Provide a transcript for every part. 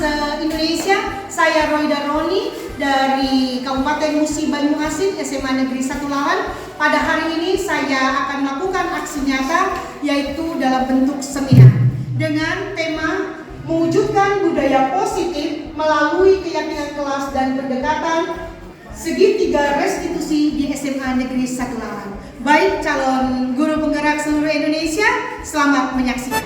se-Indonesia. Saya Roida Roni dari Kabupaten Musi Banyuasin, SMA Negeri 1 Lahan. Pada hari ini saya akan melakukan aksi nyata yaitu dalam bentuk seminar dengan tema mewujudkan budaya positif melalui keyakinan kelas dan pendekatan segitiga restitusi di SMA Negeri 1 Lahan. Baik calon guru penggerak seluruh Indonesia, selamat menyaksikan.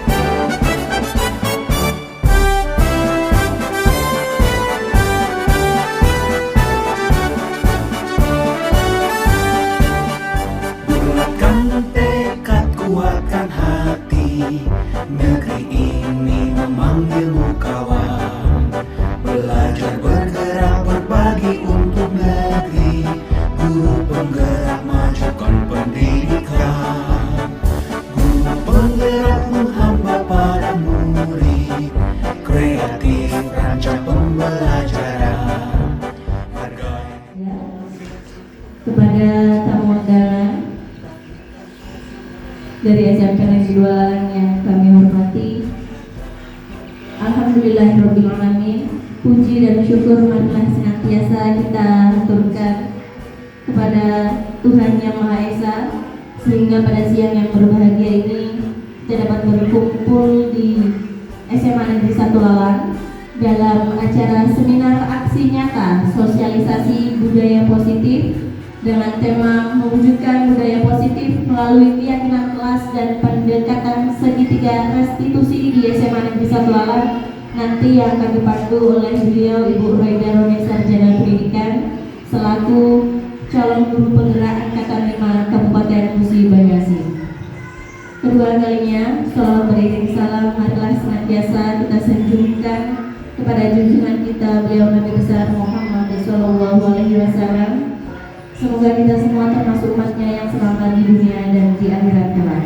Kuatkan hati, negeri ini memanggilmu kawan. Belajar bergerak berbagi untuk negeri, guru penggerak majukan pendidikan. Guru penggerakmu hamba para murid, kreatif rancang pembelajaran. Kepada tamu undangan dari SMP Negeri 2 yang kami hormati, Alhamdulillahirabbil alamin, puji dan syukur marilah senantiasa kita haturkan kepada Tuhan Yang Maha Esa, sehingga pada siang yang berbahagia ini kita dapat berkumpul di SMA Negeri 1 Lalan dalam acara seminar aksi nyata sosialisasi budaya positif dengan tema mewujudkan budaya positif melalui keyakinan kelas dan pendekatan segitiga restitusi di SMA Negeri 1 Lalan, nanti yang akan dipandu oleh beliau Ibu Roida Roni, Sarjana Pendidikan selaku calon guru penggerak Angkatan 5 Kabupaten Musi Banyuasin. Kedua kalinya, sholawat beriring salam marilah senantiasa kita sanjungkan kepada junjungan kita beliau Nabi besar Muhammad SAW. Semoga kita semua termasuk umatnya yang selamat di dunia dan di akhirat kelak.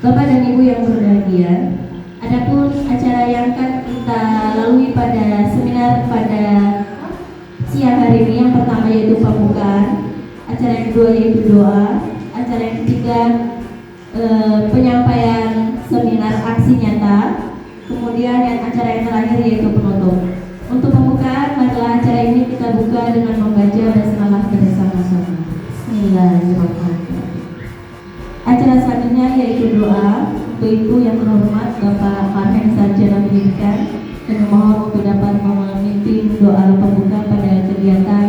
Bapak dan Ibu yang berbahagia, adapun acara yang akan kita lalui pada seminar pada siang hari ini, yang pertama yaitu pembukaan, acara yang kedua yaitu doa, acara yang ketiga penyampaian seminar aksi nyata, kemudian acara yang terakhir yaitu penutup. Untuk pembukaan, marilah acara ini kita buka dengan membaca basmalah bersama-sama. Bismillahirrahmanirrahim. Acara selanjutnya yaitu doa. Untuk itu yang terhormat Bapak Farhan, Sarjana Pendidikan, dan memohon untuk dapat memimpin doa pembuka pada kegiatan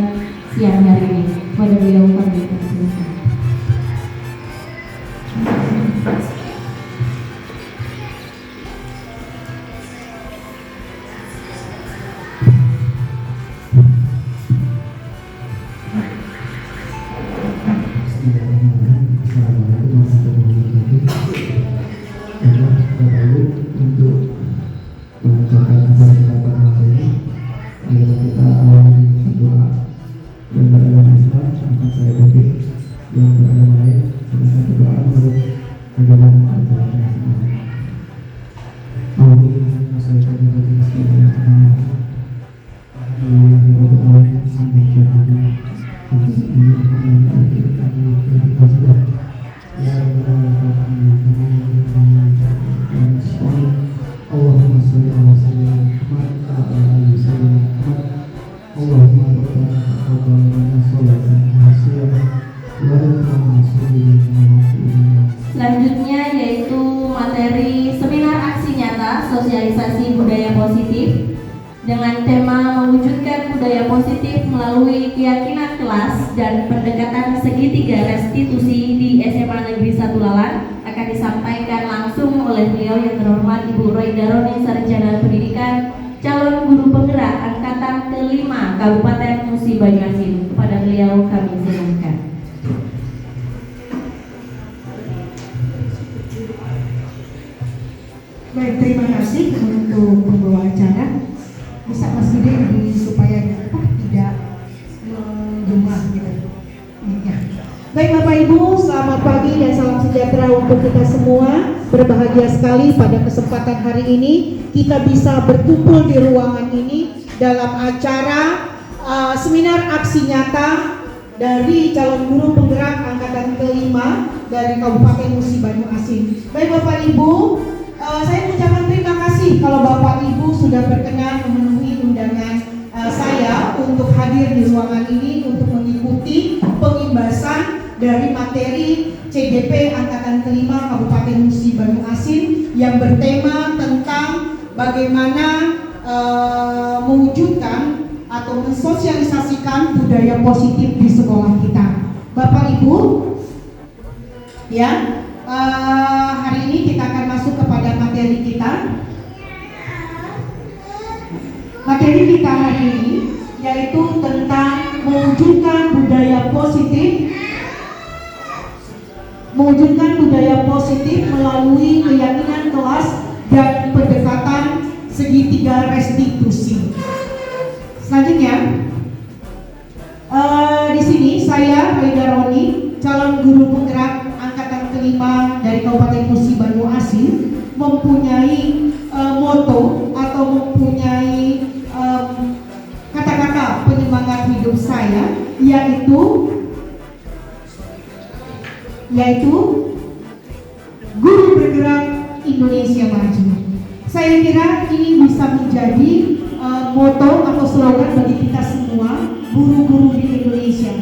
siang hari ini. Kepada beliau kami persilakan. Selanjutnya yaitu materi seminar aksi nyata sosialisasi budaya positif dengan tema mewujudkan budaya positif melalui keyakinan kelas dan pendekatan segitiga restitusi di SMA Negeri 1 Lalan akan disampaikan langsung oleh beliau yang terhormat Ibu Roida Roni, Sarjana Pendidikan, calon guru penggerak Angkatan ke-5 Kabupaten Musi Banyuasin. Kepada beliau kami silakan. Baik, terima kasih untuk pembawa acara. Bisa Mas Gede supaya tidak menjumlah gitu. Ya. Baik Bapak Ibu, selamat pagi dan salam sejahtera untuk kita semua. Berbahagia sekali pada kesempatan hari ini kita bisa berkumpul di ruangan ini dalam acara seminar aksi nyata dari calon guru penggerak Angkatan ke-5 dari Kabupaten Musi Banyuasin. Baik Bapak Ibu, saya mengucapkan terima kasih kasih kalau Bapak Ibu sudah berkenan memenuhi undangan saya untuk hadir di ruangan ini untuk mengikuti pengimbasan dari materi CDP Angkatan Kelima Kabupaten Musi Banyu-Asin yang bertema tentang bagaimana mewujudkan atau mensosialisasikan budaya positif di sekolah kita. Bapak Ibu, ya, hari ini kita akan masuk kepada materi kita. Materi kita hari ini yaitu tentang mewujudkan budaya positif melalui keyakinan kelas dan pendekatan segitiga restitusi. Selanjutnya, di sini saya Reda Roni, calon guru penggerak Angkatan Kelima dari Kabupaten Musi Banyu-Asin, mempunyai moto atau mempunyai kata-kata penyemangat hidup saya, yaitu guru bergerak Indonesia maju. Saya kira ini bisa menjadi moto atau slogan bagi kita semua guru-guru di Indonesia.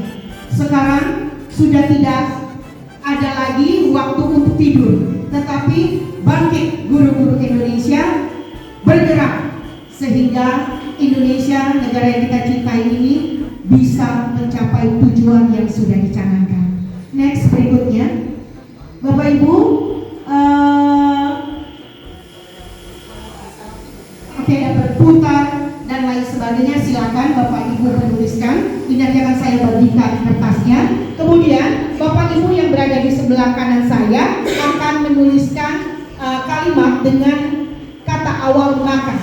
Sekarang sudah tidak ada lagi waktu untuk tidur, tetapi bangkit guru-guru Indonesia, bergerak sehingga Indonesia, negara yang kita cintai ini bisa mencapai tujuan yang sudah dicanangkan. Next, berikutnya, Bapak Ibu, oke, ada berputar dan lain sebagainya. Silakan Bapak Ibu menuliskan. Ini nanti akan saya bagikan kertasnya. Kemudian Bapak Ibu yang berada di sebelah kanan saya akan menuliskan kalimat dengan kata awal maka.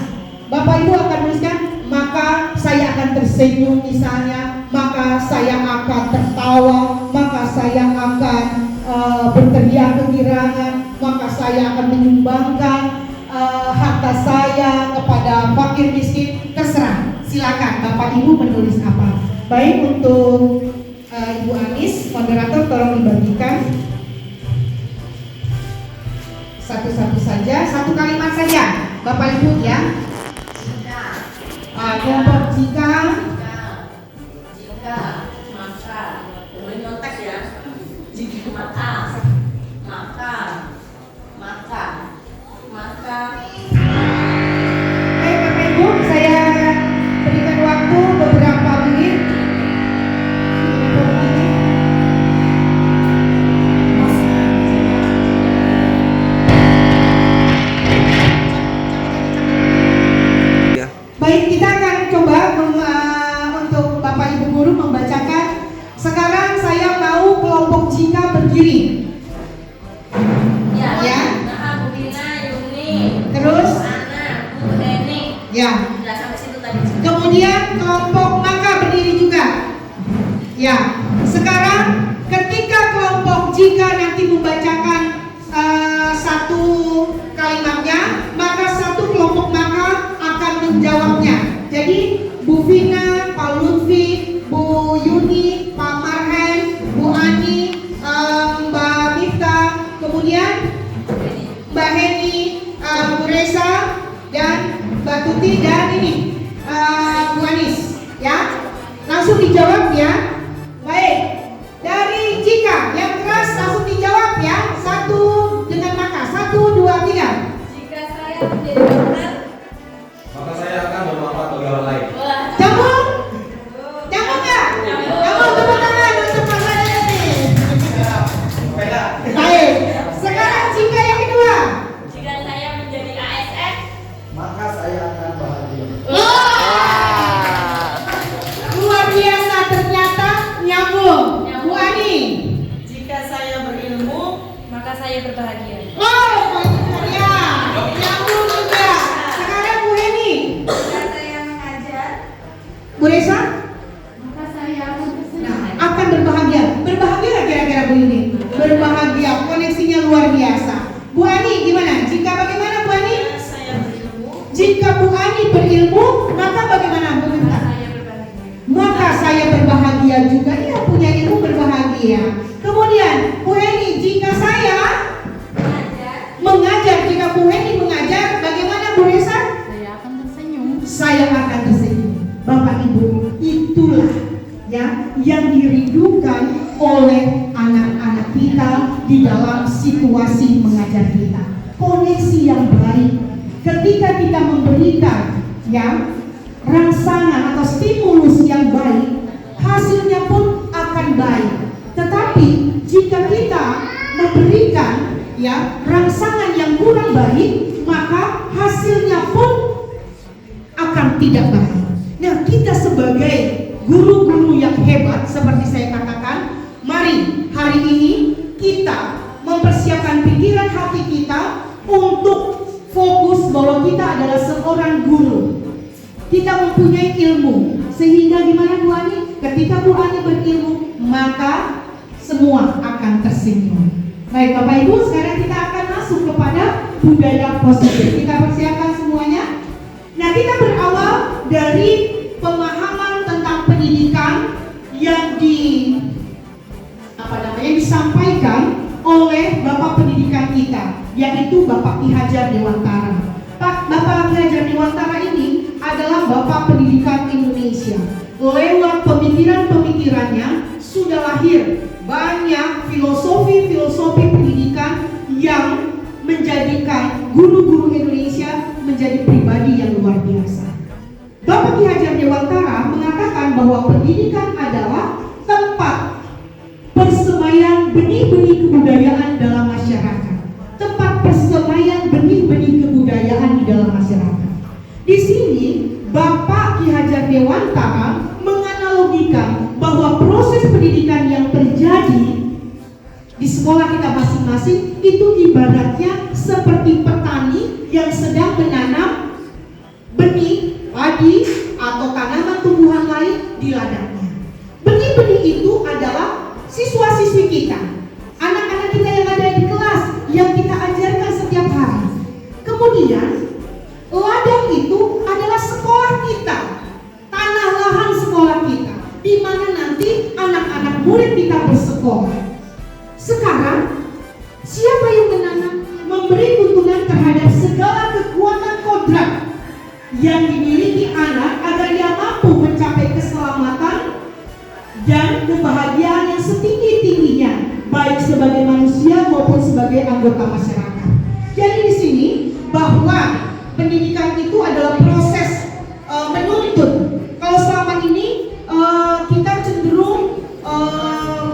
Bapak Ibu akan menuliskan maka saya akan tersenyum misalnya, maka saya akan tertawa, maka saya akan berteriak kegirangan, maka saya akan menyumbangkan harta saya kepada fakir miskin, terserah. Silakan Bapak Ibu menulis apa. Baik, untuk Ibu Anis, moderator tolong dibagikan satu-satu saja, satu kalimat saja Bapak Ibu ya. Kelompok jika maka boleh nyontek ya. Jika maka Bapak Ibu, saya berikan waktu beberapa menit. Baik, kita akan coba untuk Bapak Ibu guru membacakan. Sekarang saya mau kelompok jika berdiri. Ya. Nah, Bu Bina, Yuni. Terus? Ana, Bu Deni. Ya. Sudah sampai situ tadi. Kemudian kelompok maka berdiri juga. Ya. Sekarang ketika kelompok jika nanti membacakan satu kalimatnya, maka satu kelompok maka akan menjawabnya. Jadi Bu Vina, Pak Lutfi, Bu Yuni, Pak Marhen, Bu Ani, Mbak Mifta, kemudian Mbak Heni, Bu Reza, dan Mbak Tuti, dan ini Bu Anis, ya. Langsung dijawab ya. Baik, dari jika yang keras langsung dijawab ya. Satu dengan maka, 1, 2, 3. Jika saya menjadi dokter, maka saya akan bermanfaat bagi orang lain. Nyambung? Nyambung nggak? Nyambung, tepuk tangan untuk Mas Adi. Baik, sekarang jika yang kedua. jika saya menjadi ASN, Maka saya akan bahagia. Luar biasa, ternyata nyambung. Bu Ani. jika saya berilmu, maka saya berbahagia. Oh, ya, nyambung juga. Sekarang Bu Heni. Jika saya mengajar, Bu Reza maka saya akan bersenang. akan berbahagia. Berbahagia nggak kira-kira Bu Heni? Berbahagia, koneksinya luar biasa. Bu Ani gimana? Jika bagaimana Bu Ani? Saya berilmu, Jika Bu Ani berilmu, maka bagaimana Bu Minta? saya berbahagia. Maka saya berbahagia juga. Iya, punya ilmu berbahagia. Kemudian Bu Heni, jika saya Mengajar, mengajar, jika Bu Heni mengajar, bagaimana Bu Reza? koneksi yang baik. Ketika kita memberikan ya rangsangan atau stimulus yang baik, hasilnya pun akan baik. Tetapi jika kita memberikan ya rangsangan yang kurang baik, maka hasilnya pun akan tidak baik. Nah, kita sebagai guru-guru yang hebat seperti saya katakan, mari hari ini kita mempersiapkan pikiran hati kita untuk fokus bahwa kita adalah seorang guru. Kita mempunyai ilmu, sehingga gimana Bu Ani? Ketika Bu Ani berilmu, maka semua akan tersinggung. Baik Bapak Ibu, sekarang kita akan masuk kepada budaya positif. Kita persiapkan semuanya. Nah, kita berawal dari pemahaman tentang pendidikan yang disampaikan oleh Bapak Pendidikan kita, yaitu Bapak Ki Hajar Dewantara. Bapak Ki Hajar Dewantara ini adalah Bapak Pendidikan Indonesia. Lewat pemikiran-pemikirannya sudah lahir banyak filosofi-filosofi pendidikan yang menjadikan guru-guru Indonesia menjadi pribadi yang luar biasa. Bapak Ki Hajar Dewantara mengatakan bahwa pendidikan adalah tempat persemaian benih-benih kebudayaan dalam masyarakat. Tempat persemaian benih-benih kebudayaan di dalam masyarakat. Di sini Bapak Ki Hajar Dewantara menganalogikan bahwa proses pendidikan yang terjadi di sekolah kita masing-masing itu ibaratnya seperti petani yang sedang menanam benih padi atau tanaman tumbuhan lain di ladangnya. Benih-benih itu adalah siswa-siswi kita, anak-anak kita yang ada di kelas, yang kita ajarkan setiap hari. Kemudian ladang itu adalah sekolah kita, tanah lahan sekolah kita, di mana nanti anak-anak murid kita bersekolah. Sekarang siapa yang menanam, memberi keuntungan terhadap segala kekuatan kodrat yang dimiliki anak agar dia mampu mencapai keselamatan dan kebahagiaan yang setinggi-tingginya, baik sebagai manusia maupun sebagai anggota masyarakat. Jadi di sini bahwa pendidikan itu adalah proses menuntun. Kalau selama ini kita cenderung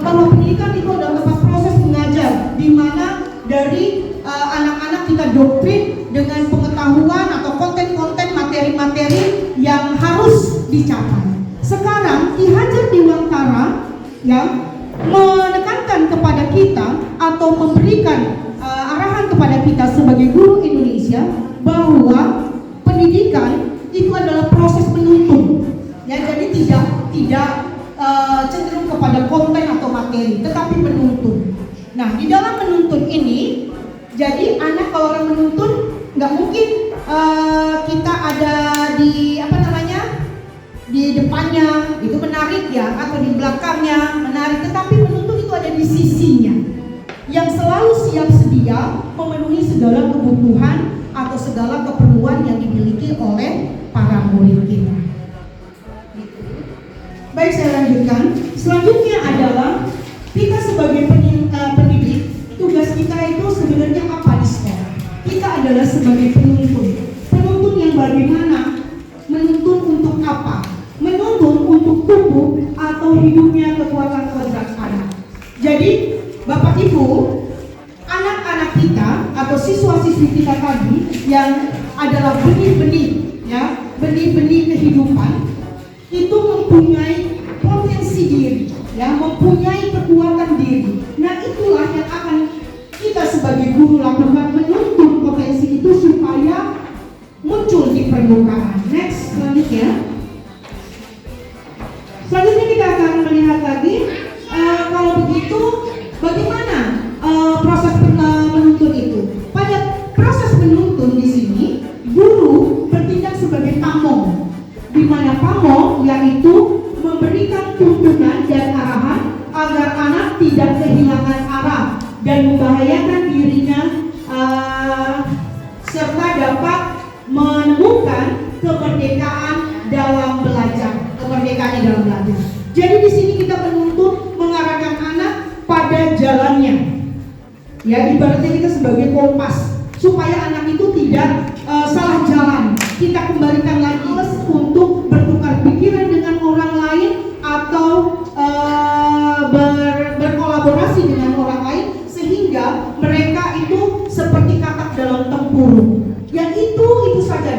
bahwa pendidikan itu adalah proses mengajar, di mana dari anak-anak kita doktrin dengan pengetahuan atau konten-konten materi-materi yang harus dicapai. Sekarang Ki Hajar Dewantara yang menekankan kepada kita atau memberikan arahan kepada kita sebagai guru Indonesia bahwa pendidikan itu adalah proses menuntun. Ya, jadi tidak cenderung kepada konten atau materi, tetapi menuntun. Nah, di dalam menuntun ini, jadi anak kalau orang menuntun nggak mungkin kita ada di di depannya itu menarik ya, atau di belakangnya menarik, tetapi penuntun itu ada di sisinya yang selalu siap sedia memenuhi segala kebutuhan atau segala keperluan yang dimiliki oleh para murid kita. Baik, saya lanjutkan. Selanjutnya adalah kita sebagai pendidik, tugas kita itu sebenarnya apa di sekolah? Kita adalah sebagai penuntun. Penuntun yang bagaimana? Menuntun untuk apa? Menuntun untuk tubuh atau hidupnya kekuatan kodrat anak. Jadi Bapak Ibu, anak-anak kita atau siswa-siswi kita tadi yang adalah benih-benih ya, benih-benih kehidupan itu mempunyai potensi diri ya, mempunyai kekuatan diri. Nah, itulah yang akan kita sebagai guru lakukan, menuntun potensi itu supaya muncul di permukaan. Next, selanjutnya. Selanjutnya kita akan melihat lagi kalau begitu bagaimana proses menuntun itu. Pada proses menuntun di sini, guru bertindak sebagai pamong, di mana pamong yaitu memberikan tuntunan dan arahan agar anak tidak kehilangan arah dan membahayakan dirinya serta dapat menemukan kemerdekaan dalam belajar. Jadi di sini kita menuntun mengarahkan anak pada jalannya. Ya, ibaratnya kita sebagai kompas. supaya anak itu tidak salah jalan. Kita kembalikan lagi untuk bertukar pikiran dengan orang lain atau berkolaborasi dengan orang lain, sehingga mereka itu seperti katak dalam tempurung. Yang itu saja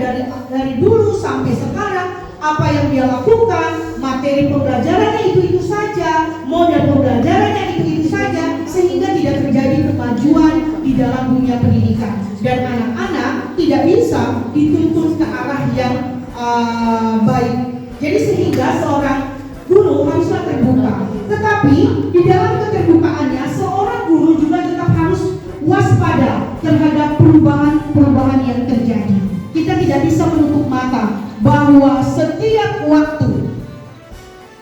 dari dulu sampai sekarang, apa yang dia lakukan, materi pembelajarannya itu saja, model pembelajarannya itu saja, sehingga tidak terjadi kemajuan di dalam dunia pendidikan. Dan anak-anak tidak bisa dituntun ke arah yang baik. Jadi sehingga seorang guru haruslah terbuka. Tetapi di dalam keterbukaannya, seorang guru juga tetap harus waspada terhadap perubahan-perubahan yang terjadi. Kita tidak bisa menutup mata bahwa setiap waktu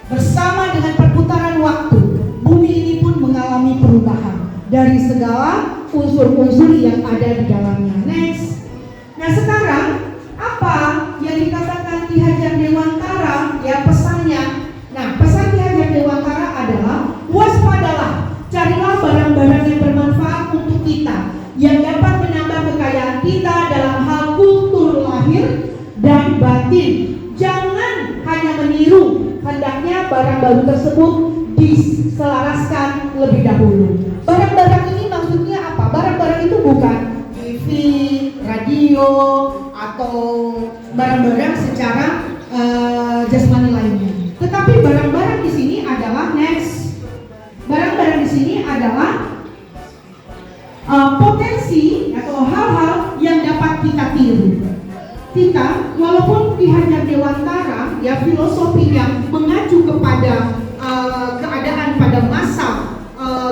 bersama dengan perputaran waktu, bumi ini pun mengalami perubahan dari segala unsur-unsur yang ada di dalamnya. Next. Nah, sekarang apa yang dikatakan Ki Hajar Dewantara, ya pesannya? Nah, pesan Ki Hajar Dewantara adalah waspadalah, carilah barang-barang yang bermanfaat untuk kita, yang dapat menambah kekayaan kita dalam hal kultur lahir dan batin. Jangan hanya meniru, hendaknya barang baru tersebut diselaraskan lebih dahulu. Barang-barang ini maksudnya apa? Barang-barang itu bukan TV, radio, atau barang-barang secara jasmani lainnya. Tetapi barang-barang di sini adalah next. Barang-barang di sini adalah potensi atau hal-hal yang dapat kita tiru. Kita, walaupun Ki Hajar Dewantara, ya filosofinya mengacu kepada keadaan pada masa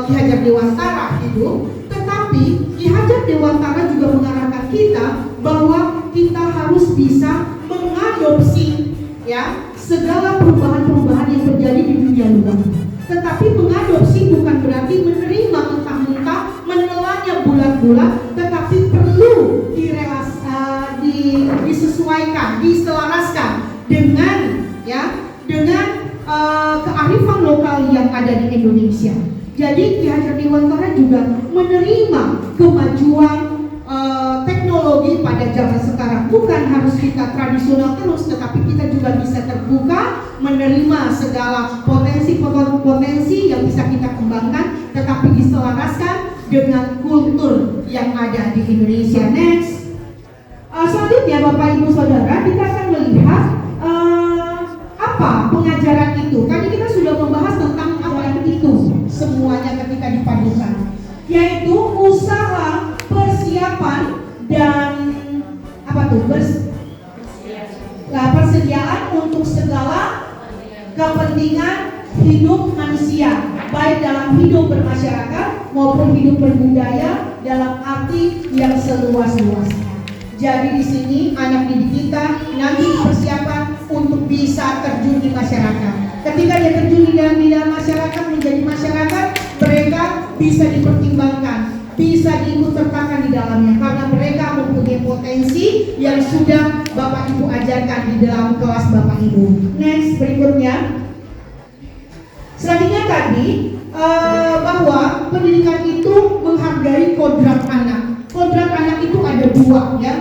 Ki Hajar Dewantara hidup, tetapi Ki Hajar Dewantara juga mengarahkan kita bahwa kita harus bisa mengadopsi, ya, segala perubahan-perubahan yang terjadi di dunia luar. Tetapi mengadopsi bukan berarti menerima mentah-mentah, menelannya bulat-bulat, tetapi perlu disesuaikan, diselaraskan dengan, ya, dengan kearifan lokal yang ada di Indonesia. Jadi Ki Hajar Dewantara juga menerima kemajuan teknologi pada zaman sekarang. Bukan harus kita tradisional terus, tetapi kita juga bisa terbuka menerima segala potensi yang bisa kita kembangkan, tetapi diselaraskan dengan kultur yang ada di Indonesia. Next. Selanjutnya Bapak Ibu Saudara, kita akan melihat apa pengajaran itu. Tadi kita sudah membahas tentang apa itu semuanya ketika dipadukan, yaitu usaha, persiapan, dan persediaan untuk segala kepentingan hidup manusia, baik dalam hidup bermasyarakat maupun hidup berbudaya dalam arti yang seluas-luasnya. Jadi di sini anak didik kita nanti persiapan untuk bisa terjun di masyarakat. Ketika dia terjun di dalam masyarakat, menjadi masyarakat, mereka bisa dipertimbangkan, bisa diikutsertakan di dalamnya, karena mereka mempunyai potensi yang sudah Bapak Ibu ajarkan di dalam kelas Bapak Ibu. Next, berikutnya. Selanjutnya tadi bahwa pendidikan itu menghargai kodrat anak. Kodrat anak itu ada dua, ya,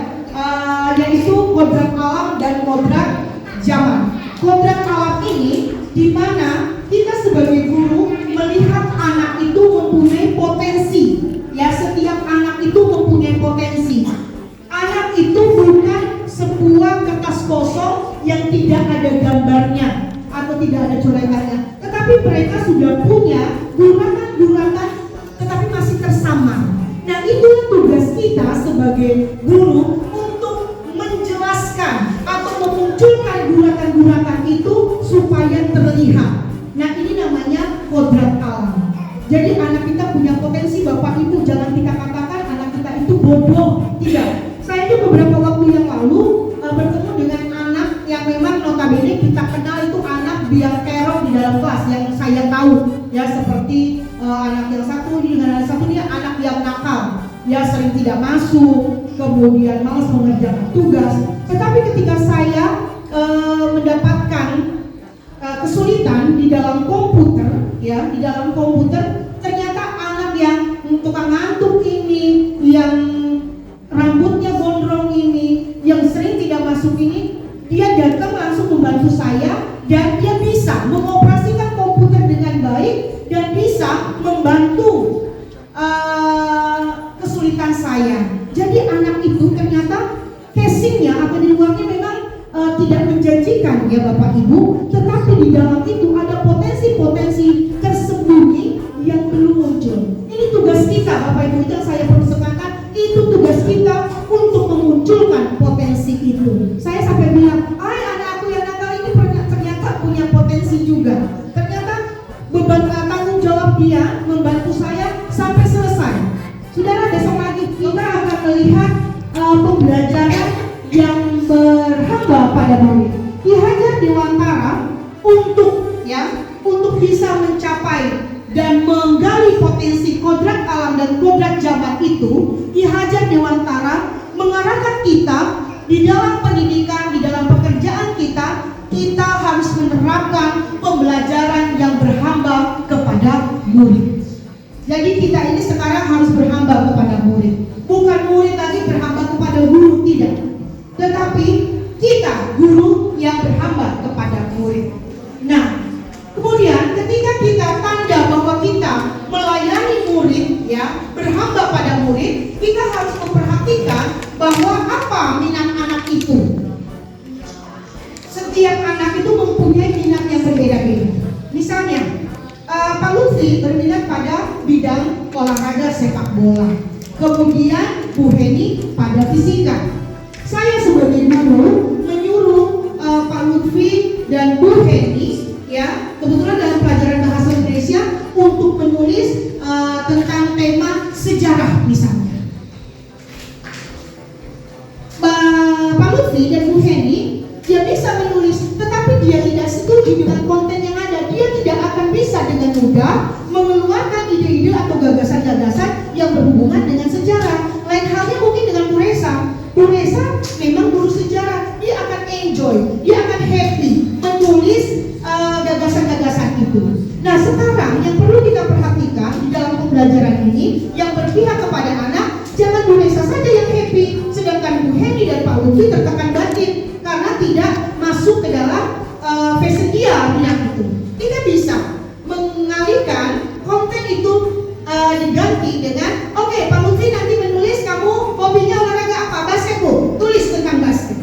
yaitu kodrat alam dan kodrat zaman. Kodrat alam ini di mana kita sebagai guru melihat anak itu mempunyai potensi, ya, setiap anak itu mempunyai potensi. Anak itu bukan sebuah kertas kosong yang tidak ada gambarnya atau tidak ada coretannya, tetapi mereka sudah punya guratan-guratan, tetapi masih tersamar. Nah, itulah tugas kita sebagai guru untuk menjelaskan atau memunculkan guratan-guratan itu supaya terlihat. Nah, ini namanya kodrat alam. Jadi anak kita punya potensi, Bapak Ibu, jangan kita katakan anak kita itu bodoh. Tidak. Saya juga beberapa waktu yang lalu bertemu dengan anak yang memang notabene kita kenal itu anak biang kerok di dalam kelas, yang saya tahu, ya, seperti anak yang satu ini dengan anak satu ini anak yang nakal, ya, sering tidak masuk, kemudian malas mengerjakan tugas. Tetapi ketika saya mendapatkan kesulitan di dalam komputer, ya, di dalam komputer, ternyata anak yang tukang ngantuk ini, yang rambutnya gondrong ini, yang sering tidak masuk ini, dia datang langsung membantu saya dan dia bisa mengoperasikan komputer dengan baik dan bisa membantu kesulitan saya. Jadi anak itu ternyata casingnya atau di luarnya memang tidak menjanjikan ya Bapak Ibu, tetapi di dalam itu ada potensi-potensi tersembunyi yang belum muncul. Ini tugas kita Bapak Ibu, yang saya perlu sekankan, itu tugas kita untuk memunculkan potensi itu. Saya sampai bilang, anakku yang nakal ini ternyata punya potensi juga. Ternyata beban tanggung jawab dia membantu saya sampai selesai. Saudara, besok lagi kita akan melihat pembelajaran yang berhamba pada murid. Ki Hajar Dewantara untuk bisa mencapai dan menggali potensi kodrat alam dan kodrat zaman itu, Ki Hajar Dewantara mengarahkan kita di dalam pendidikan, di dalam pekerjaan kita harus menerapkan pembelajaran yang berhamba kepada murid. Jadi kita ini sekarang harus berhamba kepada murid. Bukan murid lagi berhamba kepada guru, tidak. Tetapi kita guru yang berhamba kepada murid. Nah, kemudian ketika kita tanda bahwa kita melayani murid, ya, berhamba pada murid, kita harus memperhatikan bahwa apa minat anak itu. Setiap anak itu mempunyai minat yang berbeda-beda. Misalnya, Pak Lutfi berminat pada bidang olahraga sepak bola. Kemudian Bu Heni pada fisika. Saya sebagai guru menyuruh Pak Lutfi dan Bu Heni, ya, kebetulan dalam pelajaran bahasa Indonesia untuk menulis tentang tema sejarah misalnya. Pak Lutfi dan Bu Heni, dia bisa menulis, tetapi dia tidak setuju dengan konten yang ada. Dia tidak akan bisa dengan mudah mengeluarkan ide-ide atau gagasan-gagasan yang berhubungan dengan sejarah. Lain halnya mungkin dengan Bu Resa. Bu Resa memang guru sejarah, dia akan enjoy, dia akan happy menulis gagasan-gagasan itu. Nah, sekarang yang perlu kita perhatikan di dalam pembelajaran ini yang berpihak kepada anak, jangan Bu Resa saja yang happy, sedangkan Bu Heni dan Pak Lutfi tertekan batin karena tidak masuk ke dalam fashion dia minat itu. Kita bisa mengalihkan konten itu diganti dengan, oke, Pak Lutfi nanti menulis kamu hobinya olahraga apa? Basket, Bu, tulis tentang basket.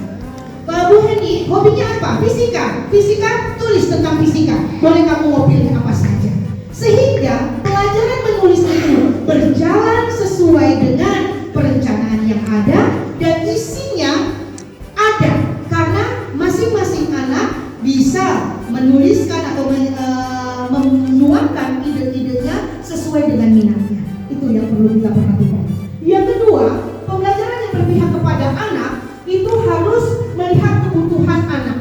Bu Heni hobinya apa? Fisika. Fisika, tulis tentang fisika. Boleh kamu mau pilih apa saja. Sehingga pelajaran menulis itu berjalan sesuai dengan perencanaan yang ada dan isinya ada, karena masing-masing anak bisa menuliskan atau menuangkan ide-idenya sesuai dengan minatnya. Itu yang perlu kita perhatikan. Yang kedua, pembelajaran yang berpihak kepada anak itu harus melihat kebutuhan anak.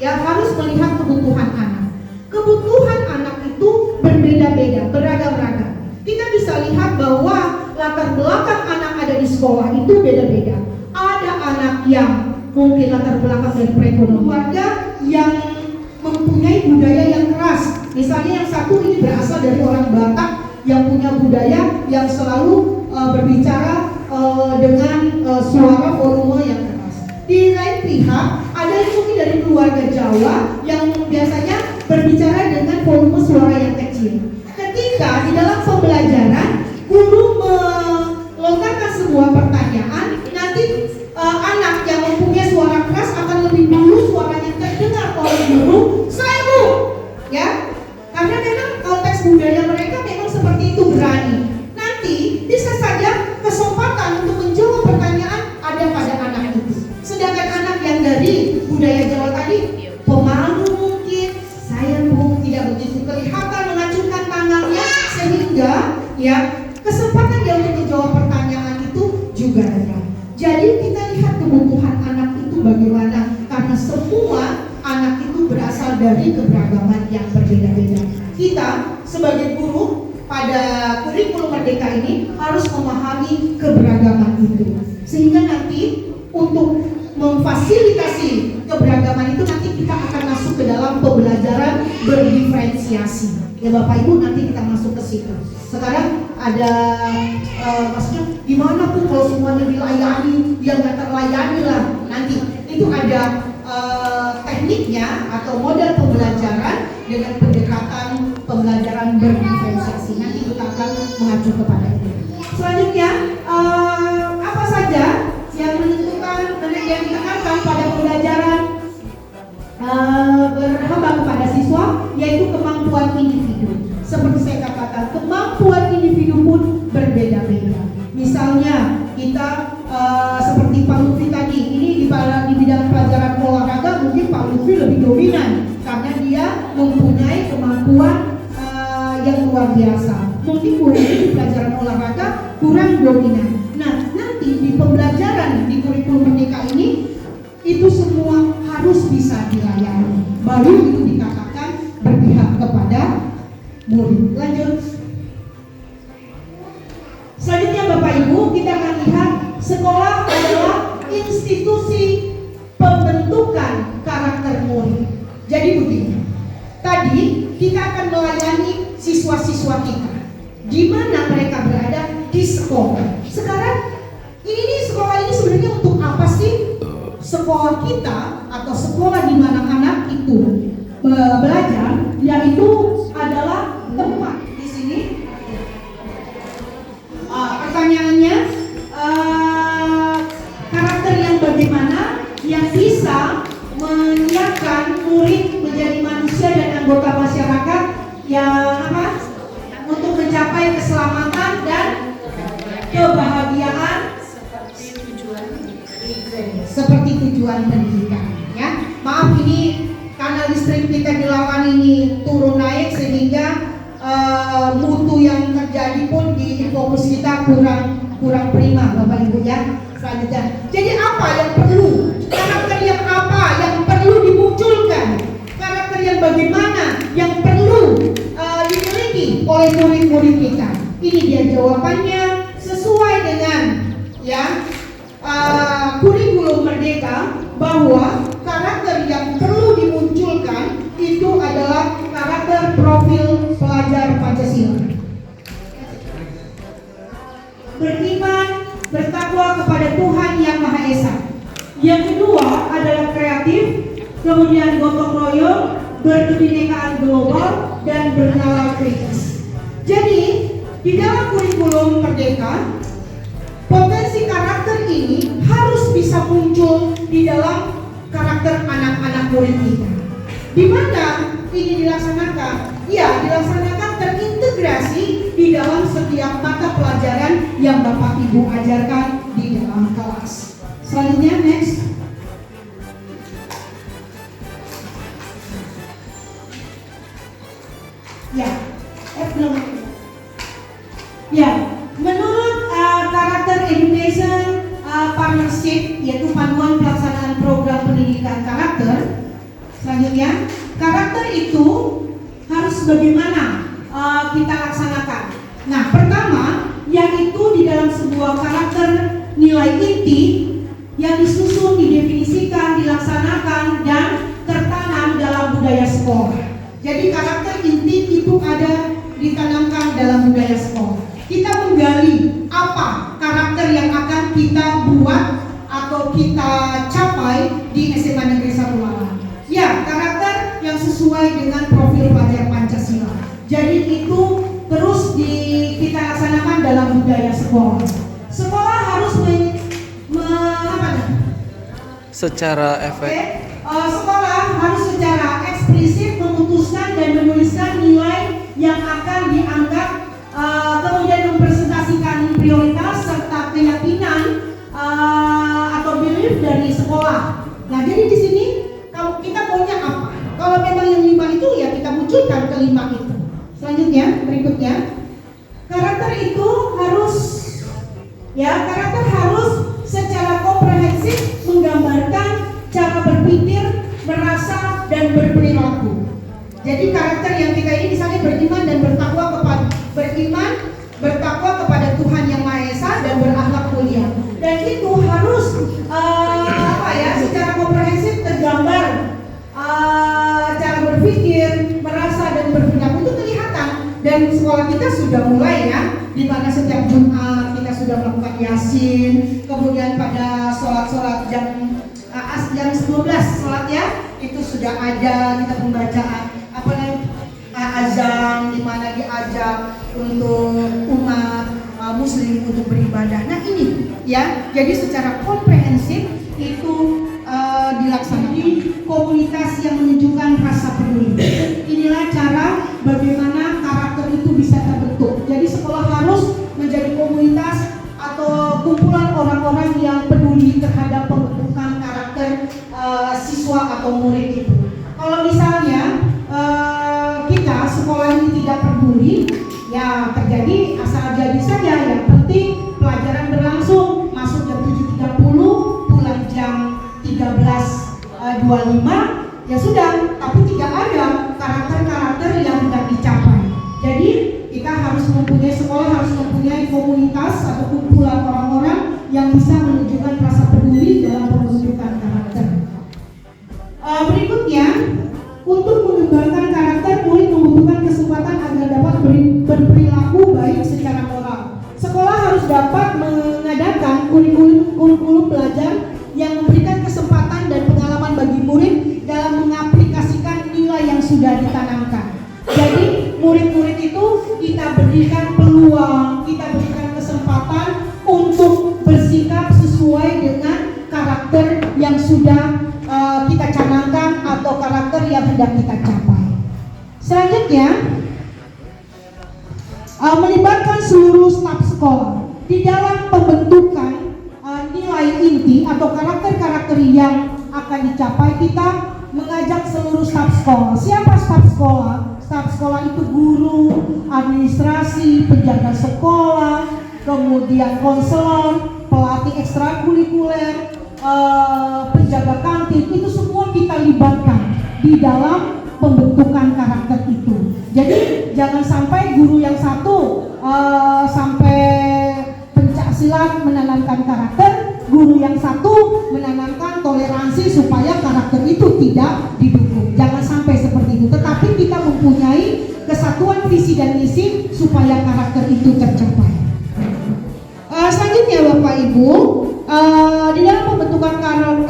Ya, harus melihat kebutuhan anak. Kebutuhan anak itu berbeda-beda, beragam-ragam. Kita bisa lihat bahwa latar belakang anak ada di sekolah itu beda-beda. Ada anak yang mungkin latar belakang dari perekonomian keluarga yang mempunyai budaya yang keras. Misalnya yang satu ini berasal dari orang Batak yang punya budaya yang selalu berbicara dengan suara volume yang keras. Di lain pihak ada yang mungkin dari keluarga Jawa yang biasanya berbicara dengan volume suara yang kecil. Ketika di dalam pembelajaran guru melontarkan sebuah pertanyaan, nanti anak yang mempunyai suara keras akan lebih dulu suaranya terdengar oleh guru, saya Bu, ya, karena memang konteks budaya mereka memang seperti itu, berani. Nanti bisa saja kesempatan untuk menjawab pertanyaan ada pada anak itu. Sedangkan anak yang dari budaya Jawa tadi pemalu mungkin, saya Bu, tidak begitu kelihatan mengacungkan tangannya, sehingga ya kesempatan dia untuk menjawab pertanyaan itu juga rendah. Jadi kita lihat kebutuhan anak itu bagaimana, karena semua anak itu berasal dari keberagaman yang berbeda-beda. Kita sebagai guru pada kurikulum Merdeka ini harus memahami keberagaman itu, sehingga nanti untuk memfasilitasi keberagaman itu nanti kita akan masuk ke dalam pembelajaran berdiferensiasi. Ya Bapak Ibu, nanti kita masuk ke situ. Sekarang ada maksudnya gimana tuh kalau semuanya dilayani, yang nggak terlayani lah nanti. Itu ada tekniknya atau model pembelajaran dengan pendekatan pembelajaran berdiferensiasi. Nanti kita akan mengacu kepada itu. Selanjutnya, apa saja yang menentukan yang ditekankan pada pembelajaran berkembang kepada siswa, yaitu kemampuan individu. Seperti saya katakan, kemampuan individu pun berbeda-beda. Misalnya kita seperti Pak Lutfi tadi, ini di bidang pelajaran olahraga mungkin Pak Lutfi lebih dominan karena dia mempunyai kemampuan yang luar biasa. Mungkin Bu Heni di pelajaran olahraga kurang dominan. Nah, nanti di pembelajaran di kurikulum Merdeka ini itu semua harus bisa dilayani. Baru itu dikatakan berpihak kepada murid. Lanjut. Selanjutnya Bapak Ibu, kita akan lihat sekolah adalah institusi pembentukan karakter murid. Jadi begini, tadi kita akan melayani siswa-siswa kita di mana mereka berada di sekolah. Sekarang ini sekolah ini sebenarnya untuk apa sih? Sekolah kita atau sekolah di mana anak itu belajar, yaitu adalah tempat di sini. Pertanyaannya, karakter yang bagaimana yang bisa menyiapkan murid menjadi manusia dan anggota masyarakat yang untuk mencapai keselamatan dan kebahagiaan seperti tujuan pendidikan. Ya, maaf ini karena listrik kita di Lawan ini turun naik sehingga mutu yang terjadi pun di fokus kita kurang prima, Bapak Ibu ya. Selanjutnya, jadi apa yang perlu? Karakter yang apa yang perlu dimunculkan? Karakter yang bagaimana yang perlu dimiliki oleh murid-murid kita? Ini dia jawabannya sesuai dengan ya kurikulum Merdeka, bahwa karakter yang perlu dimunculkan itu adalah karakter profil pelajar Pancasila. Beriman, bertakwa kepada Tuhan Yang Maha Esa. Yang kedua adalah kreatif, kemudian gotong royong, berkebinekaan global, dan bernalar kritis. Jadi di dalam kurikulum Merdeka, potensi karakter ini harus bisa muncul di dalam karakter anak-anak murid kita. Di mana ini dilaksanakan? Ya, dilaksanakan terintegrasi di dalam setiap mata pelajaran yang Bapak Ibu ajarkan di dalam kelas. Selanjutnya, next. Ya, belum. Ya, menurut karakter education partnership, yaitu panduan pelaksanaan program pendidikan karakter. Selanjutnya, karakter itu harus bagaimana kita laksanakan. Nah, pertama, yaitu di dalam sebuah karakter nilai inti yang disusun, didefinisikan, dilaksanakan, dan tertanam dalam budaya sekolah. Jadi karakter inti itu ada ditanamkan dalam budaya sekolah. Kita menggali apa karakter yang akan kita buat atau kita capai di SMA Negeri 1 Lawan. Ya, karakter yang sesuai dengan profil pelajar Pancasila. Jadi itu terus kita laksanakan dalam budaya sekolah. Sekolah harus secara efek. Sekolah harus secara eksplisit memutuskan dan menuliskan nilai yang akan dianggap, kemudian mempresentasikan prioritas serta keyakinan atau belief dari sekolah. Nah, jadi di sini kalau kita maunya apa? Kalau memang yang 5 itu ya kita munculkan ke-5 itu. Selanjutnya, berikutnya, karakter itu harus karakter harus secara komprehensif menggambarkan cara berpikir, merasa, dan berperilaku. Jadi karakter yang kita ini misalnya beriman dan bertakwa kepada Tuhan Yang Maha Esa dan berakhlak mulia. Dan itu harus secara komprehensif tergambar cara berpikir, merasa, dan berperilaku. Itu kelihatan Dan sekolah kita sudah mulai ya, di mana setiap Jumat kita sudah melakukan Yasin, kemudian pada sholat jam 11 sholat ya, itu sudah ada kita pembacaan azan, di mana diajak untuk umat muslim untuk beribadah. Nah ini ya, jadi secara komprehensif itu dilaksanakan di komunitas yang menunjukkan rasa peduli. Inilah cara bagaimana karakter itu bisa terbentuk. Jadi sekolah harus menjadi komunitas atau kumpulan orang-orang yang peduli terhadap pembentukan karakter siswa atau murid itu. Kalau misalnya kita sekolah ini tidak peduli, ya terjadi asal jadi saja. Yang penting pelajaran berlangsung, masuk jam 7.30, pulang jam 13.25, ya sudah. Tapi tidak ada karakter-karakter yang hendak dicapai. Jadi kita harus mempunyai, sekolah harus mempunyai komunitas atau kumpulan orang-orang yang bisa menunjukkan rasa peduli dalam pembentukan karakter. Berikutnya, untuk mengembangkan karakter, murid membutuhkan kesempatan agar dapat berperilaku baik secara moral. Sekolah harus dapat mengadakan kurikulum belajar yang memberikan kesempatan dan pengalaman bagi murid dalam mengaplikasikan nilai yang sudah ditanamkan. Jadi murid-murid itu kita berikan peluang, kita berikan kesempatan untuk bersikap sesuai dengan karakter yang sudah kita canangkan atau karakter yang hendak kita capai. Selanjutnya, melibatkan seluruh staf sekolah di dalam pembentukan nilai inti atau karakter-karakter yang akan dicapai. Kita mengajak seluruh staf sekolah. Siapa staf sekolah? Staf sekolah itu guru, administrasi, penjaga sekolah, kemudian konselor, pelatih ekstrakurikuler, penjaga kantin, itu semua kita libatkan di dalam pembentukan karakter itu. Jadi jangan sampai guru yang satu sampai pencak silat menanamkan karakter, guru yang satu menanamkan toleransi supaya karakter itu tidak didukung. Jangan sampai seperti itu. Tetapi kita mempunyai kesatuan visi dan misi supaya karakter itu tercapai. Selanjutnya Bapak Ibu, di dalam pembentukan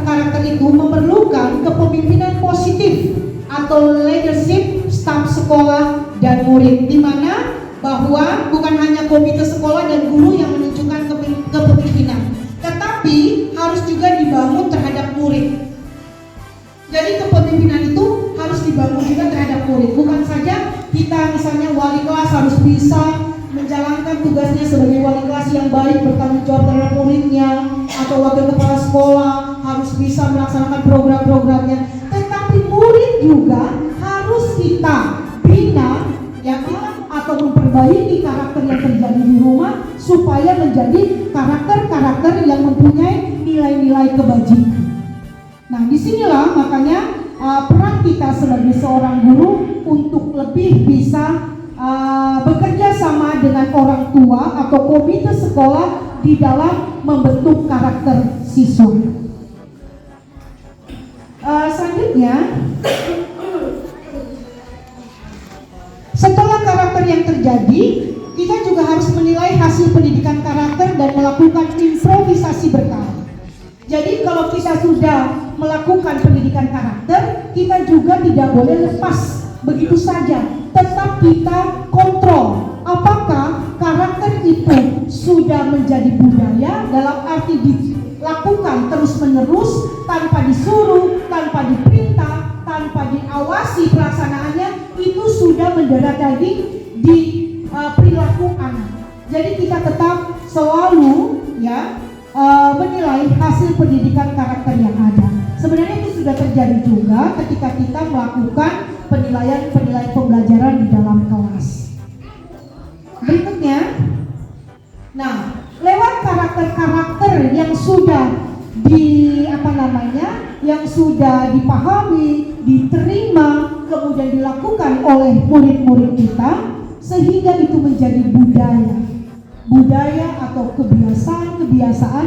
karakter itu memerlukan kepemimpinan positif atau leadership staf sekolah dan murid, di mana bahwa bukan hanya komite sekolah dan guru yang menunjukkan kepemimpinan, tetapi harus juga dibangun terhadap murid. Jadi kepemimpinan itu harus dibangun juga terhadap murid. Bukan saja kita misalnya wali kelas harus bisa menjalankan tugasnya sebagai wali kelas yang baik, bertanggung jawab terhadap muridnya, atau wakil kepala sekolah harus bisa melaksanakan program-programnya, tetapi murid juga harus kita bina ya, atau memperbaiki karakter yang terjadi di rumah supaya menjadi karakter-karakter yang mempunyai nilai-nilai kebajikan. Nah, disinilah makanya peran kita sebagai seorang guru untuk lebih bisa bekerja sama dengan orang tua atau komite sekolah di dalam membentuk karakter siswa. Selanjutnya, setelah karakter yang terjadi, kita juga harus menilai hasil pendidikan karakter dan melakukan improvisasi berkala. Jadi kalau kita sudah melakukan pendidikan karakter, kita juga tidak boleh lepas begitu saja, tetap kita kontrol apakah karakter itu sudah menjadi budaya, dalam arti dilakukan terus-menerus tanpa disuruh, tanpa diperintah, tanpa diawasi pelaksanaannya, itu sudah mendarah daging di perilaku anak. Jadi kita tetap selalu ya menilai hasil pendidikan karakter yang ada. Sebenarnya itu sudah terjadi juga ketika kita melakukan penilaian pembelajaran di dalam kelas. Berikutnya, nah, lewat karakter-karakter yang sudah yang sudah dipahami, diterima, kemudian dilakukan oleh murid-murid kita, sehingga itu menjadi budaya atau kebiasaan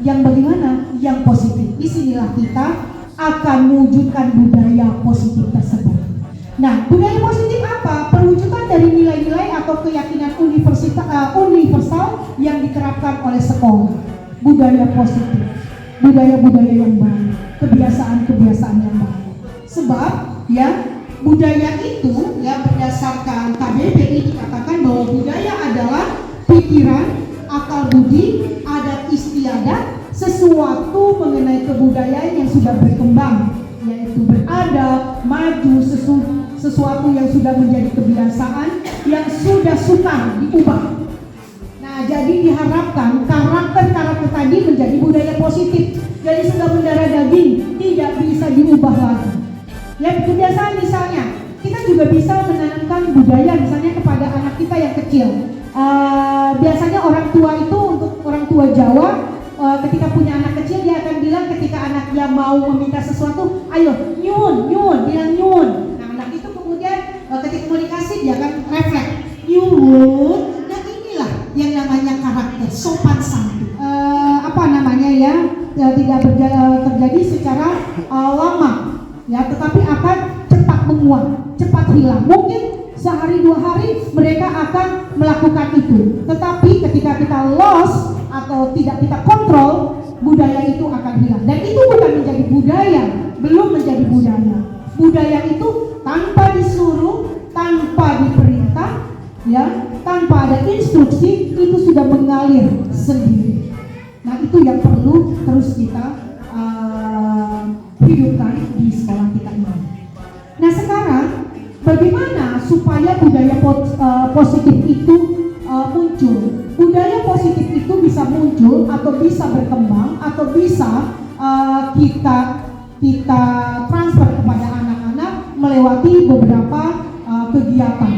yang bagaimana? Yang positif. Disinilah kita akan mewujudkan budaya positif tersebut. Nah, budaya positif apa? Perwujudan dari nilai-nilai atau keyakinan universal yang diterapkan oleh sekolah. Budaya positif, budaya-budaya yang baik, kebiasaan-kebiasaan yang baik. Sebab ya budaya itu ya berdasarkan KBBI dikatakan bahwa budaya adalah pikiran, akal budi, adat istiadat, sesuatu mengenai kebudayaan yang sudah berkembang, yaitu beradab, maju, sesuatu yang sudah menjadi kebiasaan yang sudah sukar diubah. Nah, jadi diharapkan karakter-karakter tadi menjadi budaya positif. Jadi sudah mendarah daging, tidak bisa diubah lagi. Ya, kebiasaan misalnya, kita juga bisa menanamkan budaya misalnya kepada anak kita yang kecil. Biasanya orang tua itu untuk orang tua Jawa, ketika punya anak kecil dia akan bilang ketika anaknya mau meminta sesuatu, ayo nyun, bilang nyun. Nah, anak itu kemudian ketika mau dikasih dia akan refleks nyun. Nah, inilah yang namanya karakter sopan santun. Tidak terjadi secara lama, ya, tetapi akan cepat menguap, cepat hilang. Mungkin sehari dua hari mereka akan melakukan itu, tetapi ketika kita lost atau tidak kita kontrol, budaya itu akan hilang. Dan itu bukan menjadi budaya, belum menjadi budaya. Budaya itu tanpa disuruh, tanpa diperintah, ya, tanpa ada instruksi, itu sudah mengalir sendiri. Nah, itu yang perlu terus kita hidupkan di sekolah kita ini. Nah, sekarang bagaimana supaya budaya positif itu muncul? Budaya positif itu bisa muncul atau bisa berkembang atau bisa kita transfer kepada anak-anak melewati beberapa kegiatan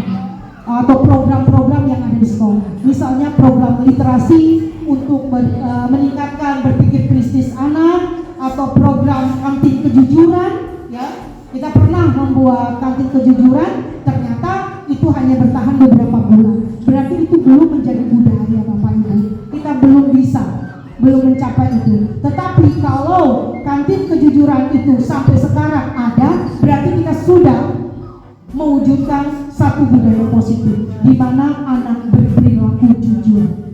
atau program-program yang ada di sekolah. Misalnya program literasi untuk meningkatkan berpikir kritis anak, atau program kantin kejujuran, ya. Kita pernah membuat kantin kejujuran, ternyata itu hanya bertahan beberapa bulan. Berarti itu belum menjadi budaya, Bapak Ibu. Kita belum mencapai itu. Tetapi kalau kantin kejujuran itu sampai sekarang ada, berarti kita sudah mewujudkan satu budaya positif di mana anak berperilaku jujur.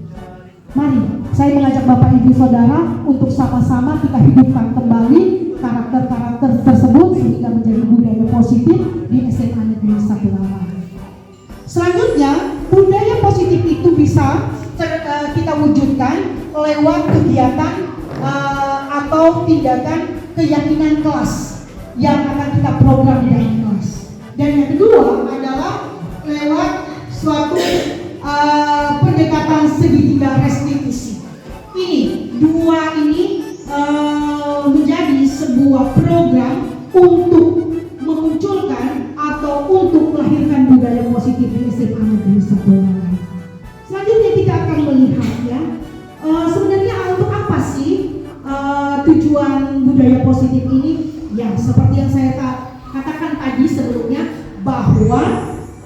Mari, saya mengajak Bapak Ibu Saudara untuk sama-sama kita hidupkan kembali karakter-karakter tersebut sehingga menjadi budaya positif di SMA Negeri 1 Lawang. Selanjutnya, budaya positif itu bisa kita wujudkan lewat kegiatan atau tindakan keyakinan kelas yang akan kita program di dalam kelas. Dan yang kedua adalah lewat suatu pendekatan segitiga restitusi. Dua ini menjadi sebuah program untuk memunculkan atau untuk melahirkan budaya positif di SMA Negeri 1 Lawang. Selanjutnya kita akan melihat ya, sebenarnya untuk apa sih tujuan budaya positif ini? Ya, seperti yang saya katakan tadi sebelumnya, bahwa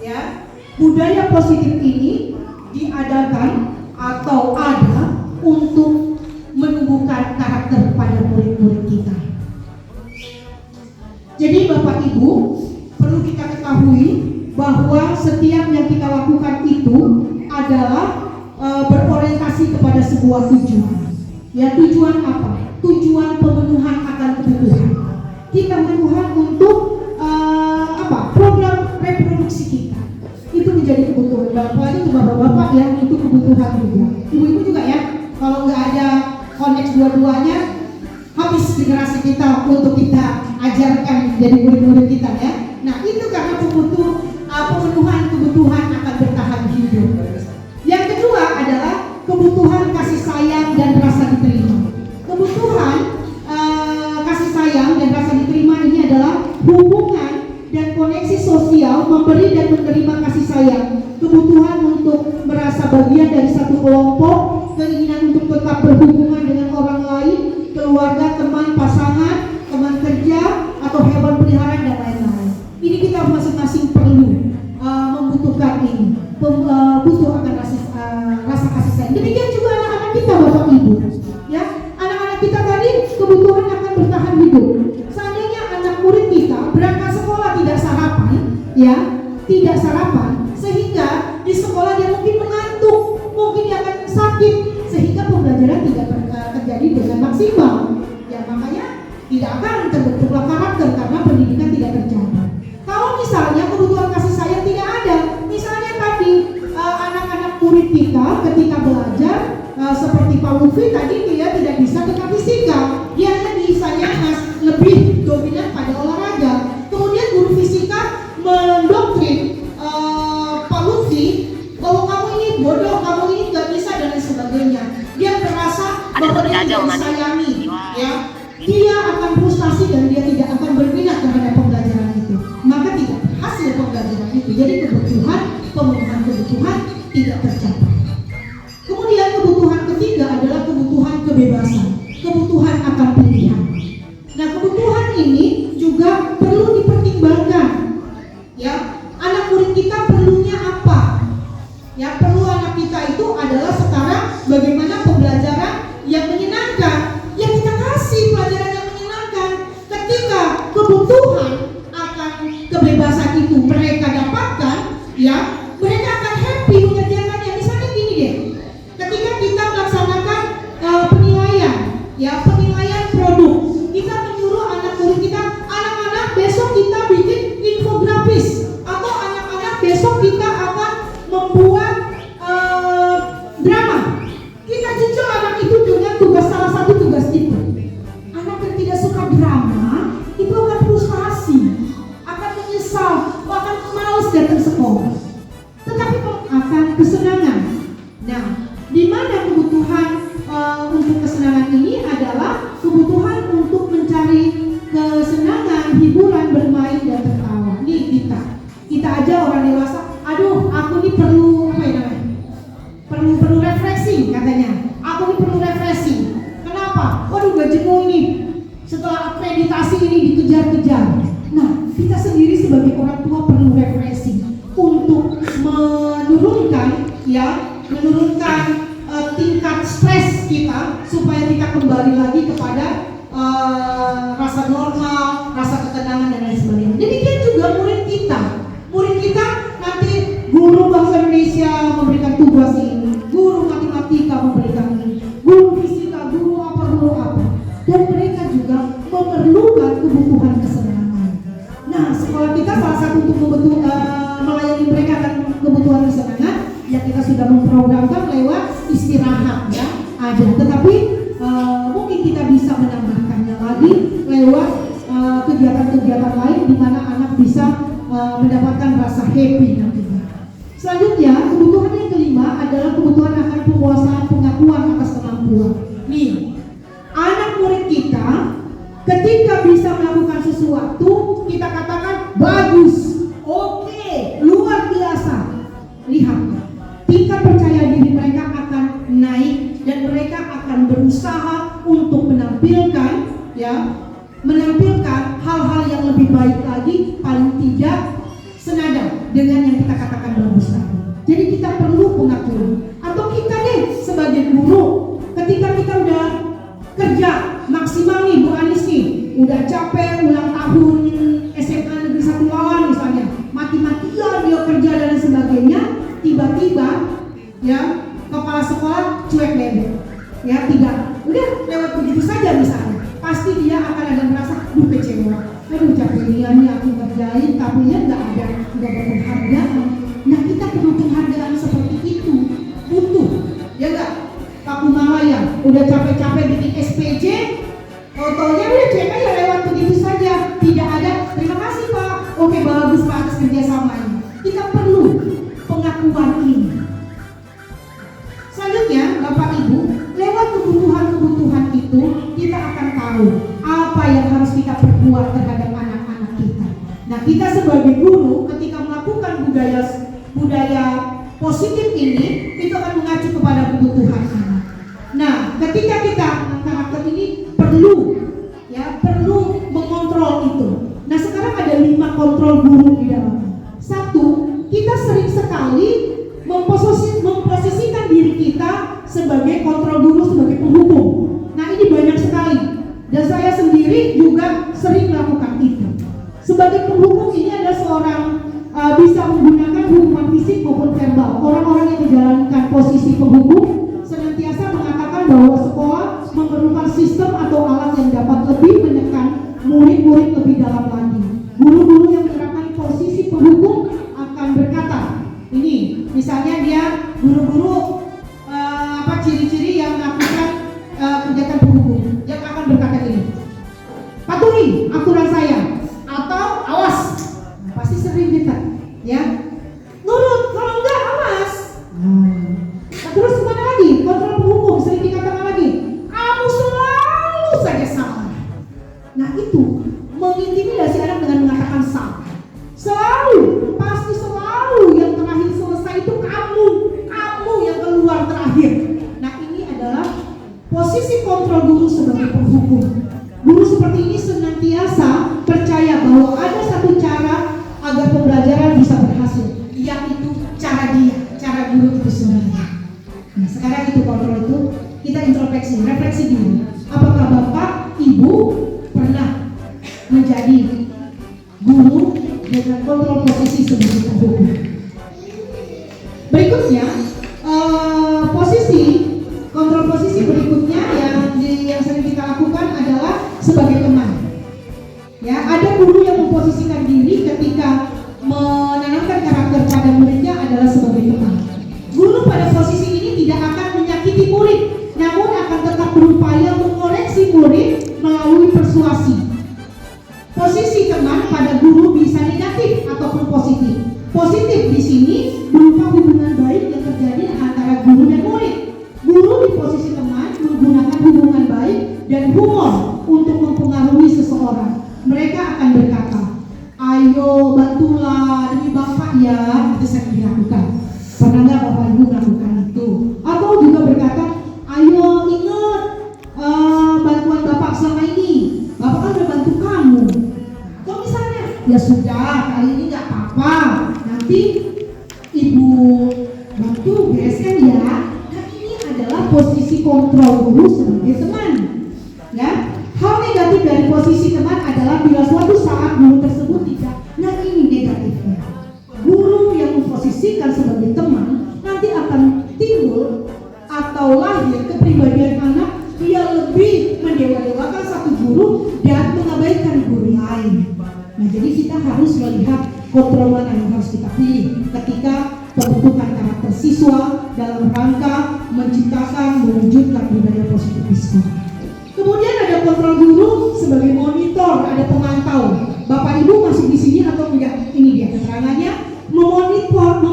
ya budaya positif ini diadakan atau ada untuk menumbuhkan karakter pada murid-murid kita. Jadi Bapak Ibu, perlu kita ketahui bahwa setiap yang kita lakukan itu adalah berorientasi kepada sebuah tujuan. Ya, tujuan apa? Tujuan pemenuhan akan kebutuhan. Kita memenuhan untuk program reproduksi kita. Itu menjadi kebutuhan. Apalagi untuk bapak-bapak ya, itu kebutuhan juga. Ibu-ibu juga ya. Kalau nggak ada koneksi dua-duanya, habis generasi kita untuk kita ajarkan jadi murid-murid kita ya. Nah, itu karena pemenuhan kebutuhan akan bertahan hidup. Yang kedua adalah kebutuhan kasih sayang dan rasa diterima. Kebutuhan kasih sayang dan rasa diterima ini adalah hubungan dan koneksi sosial, memberi dan menerima kasih sayang, kebutuhan untuk merasa bagian dari satu kelompok, keinginan untuk tetap berhubungan dengan orang lain, keluarga, teman, pasangan, teman kerja, atau hewan peliharaan dan lain-lain. Ini kita masing-masing perlu membutuhkan ini, butuh akan rasa kasih sayang. Demikian juga anak-anak kita, Bapak Ibu. Ya, anak-anak kita tadi kebutuhan akan bertahan hidup. Seandainya anak murid kita berangkat sekolah tidak sarapan, ya, tidak sarapan, sehingga di sekolah dia mungkin mengantuk, mungkin dia akan sakit, sehingga pembelajaran tidak terjadi dengan maksimal. Ya makanya tidak akan terbentuklah karakter karena pendidikan tidak terjadi. Kalau misalnya kebutuhan kasih sayang tidak ada, misalnya tadi anak-anak murid kita ketika belajar seperti Pak Lutfi tadi dia tidak bisa dengan fisika, dia hanya bisanya lebih dominan pada olahraga. Kemudian guru fisika mendoktrin Pak Lutfi bahwa kamu ini bodoh, kamu ini nggak bisa dan lain sebagainya. Dia merasa bahwa dia tidak disayangi, ya. Dia akan frustasi dan dia tidak akan berminat terhadap pembelajaran itu. Maka tidak berhasil pembelajaran itu. Jadi pemenuhan kebutuhan tidak tercapai. Kemudian kebutuhan ketiga adalah kebutuhan kebebasan, kebutuhan akan pilihan. Nah, kebutuhan ini juga perlu dipertimbangkan. Ya, anak murid kita perlunya apa? Ya, perlu anak kita itu adalah sekarang bagaimana pembelajaran yang menyenangkan. Ya, kita kasih pelajaran yang menyenangkan. Ketika kebutuhan akan kebebasan itu mereka dapatkan, ya, mereka akan happy mengerjakannya. Misalnya gini deh, ketika kita melaksanakan penilaian, ya, penilaian produk, kita menyuruh anak murid kita, anak-anak besok kita bikin infografis, atau anak-anak besok kita akan membuat drama. Kita cicil anak itu dengan tugas, salah satu tugas itu. Anak yang tidak suka drama itu akan frustasi, akan menyesal, akan malas datang sekolah. Tetapi akan kesenangan. Nah, di mana kebutuhan untuk kesenangan ini adalah kebutuhan untuk mencari kesenangan, hiburan, bermain dan tertawa. Nih kita aja orang dewasa, aduh aku ini perlu apa ya namanya? Perlu refreshing katanya. Aku ini perlu refreshing. Kenapa? Waduh gak jenuh ini. Setelah akreditasi ini dikejar-kejar. Nah, kita sendiri sebagai orang tua perlu refreshing untuk menurunkan tingkat stres kita supaya kita kembali lagi kepada rasa normal, rasa ketenangan dan lain sebagainya. Demikian juga murid kita nanti guru bahasa Indonesia memberikan tugas ini, guru matematika memberikan ini, guru fisika, guru apa, dan mereka juga memerlukan kebutuhan kesenangan. Nah, sekolah kita salah satu untuk melayani mereka dan kebutuhan kesenangan, ya kita sudah memprogramkan lewat istirahat, ya ada. Tetapi mungkin kita bisa menambahkannya lagi lewat kegiatan-kegiatan lain di mana anak bisa mendapatkan rasa happy nantinya. Selanjutnya, kebutuhan yang kelima adalah kebutuhan akan penguasaan pengakuan atas kemampuan. Nih, anak murid kita ketika bisa melakukan sesuatu, kita katakan bagus, oke, luar biasa. Lihat, tingkat percaya diri mereka akan naik dan mereka akan berusaha untuk menampilkan hal-hal yang lebih baik lagi, paling tidak senada dengan yang kita katakan bagus tadi. Jadi kita perlu pengakuan. Atau kita deh sebagai guru, ketika kita udah kerja maksimal nih Bu Anis nih, udah capek ulang tahun SMA Negeri 1 Lawan misalnya, mati-matian dia kerja dan sebagainya, tiba-tiba ya kepala sekolah cuek bebek, ya tidak, udah lewat begitu saja misalnya, pasti dia akan ada merasa kecewa, aduh capek dia nih aku kerjain tapi ya nggak ada penghargaan. Nah, kita perlu penghargaan seperti itu, butuh, ya nggak? Pak Kumalaya udah capek-capek bikin SPJ, fotonya udah cek aja lewat begitu saja, tidak ada terima kasih Pak, oke bagus Pak atas kerjasamanya. Kita perlu pengakuan ini. Selanjutnya Bapak Ibu, lewat kebutuhan-kebutuhan itu kita akan tahu apa yang harus kita perbuat terhadap anak-anak kita. Nah, kita sebagai guru ketika melakukan budaya positif ini, itu akan mengacu kepada kebutuhan anak. Nah, ketika kita karakter ini perlu mengontrol itu. Nah, sekarang ada 5 kontrol guru di dalamnya. 1, kita sering sekali memposisikan diri kita sebagai kontrol guru, sebagai penghukum. Nah, ini banyak sekali. Dan saya sendiri juga sering melakukan itu. Sebagai penghukum ini ada seorang bisa menggunakan hukuman fisik maupun verbal. Orang-orang yang menjalankan posisi penghukum senantiasa mengatakan bahwa sekolah memerlukan sistem atau alat yang dapat lebih menekan murid-murid lebih dalam lagi. Guru-guru yang menerapkan posisi penghukum akan berkata, ini misalnya dia guru-guru ciri-ciri yang melakukan kegiatan penghukum yang akan berkata ini, patuhi aturan saya atau awas. Pasti sering kita ya nurut, kalau enggak awas. Terus kemana lagi? Kontrol penghukum sering dikatakan lagi, kamu selalu saja salah. Nah itu mengintimidasi anak dengan mengatakan salah. Selalu, pasti selalu yang terakhir selesai itu kamu yang keluar terakhir. Nah ini adalah posisi kontrol guru sebagai penghukum. Guru seperti ini senantiasa percaya bahwa ada satu cara agar pembelajaran bisa berhasil, yaitu cara guru itu sendiri. Nah sekarang itu kontrol itu kita introspeksi, refleksi diri. Apakah Bapak, Ibu pernah menjadi guru dengan kontrol posisi sebagai penghukum? Berikutnya, kontrol posisi berikutnya yang sering kita lakukan adalah sebagai teman. Ya, ada guru yang memposisikan diri ketika menanamkan karakter pada muridnya adalah sebagai teman. Guru pada posisi ini tidak akan menyakiti murid, namun akan tetap berupaya mengoreksi murid melalui persuasi. Posisi teman pada guru bisa negatif ataupun positif. Positif di sini berupa hubungan baik yang terjadi antara guru dan murid. Guru di posisi teman menggunakan hubungan baik dan humor untuk mempengaruhi seseorang. Mereka akan berkata, ayo bantulah demi Bapak ya, itu sering dilakukan. Pernah nggak Bapak Ibu melakukan itu? Atau juga berkata, ayo ingat bantuan Bapak selama ini. Bapak kan udah bantu kamu. Atau misalnya, ya sudah kali ini nggak apa-apa, nanti Ibu bantu bereskan ya. Nah ini adalah posisi kontrol guru sebagai teman. Ya, hal negatif dari posisi teman adalah bila suatu saat guru tersebut tidak. Nah ini negatifnya. Guru yang memposisikan sebagai teman nanti akan timbul atau lahir kepribadian anak dia lebih mendewa-dewakan satu guru dan mengabaikan guru lain. Nah jadi kita harus melihat kontrol mana yang harus kita pilih ketika pembentukan karakter siswa dalam rangka menciptakan mewujudkan budaya positif di sekolah. Kemudian ada kontrol guru sebagai monitor, ada pemantau. Bapak Ibu masih di sini atau tidak? Ini dia keterangannya. Memonitor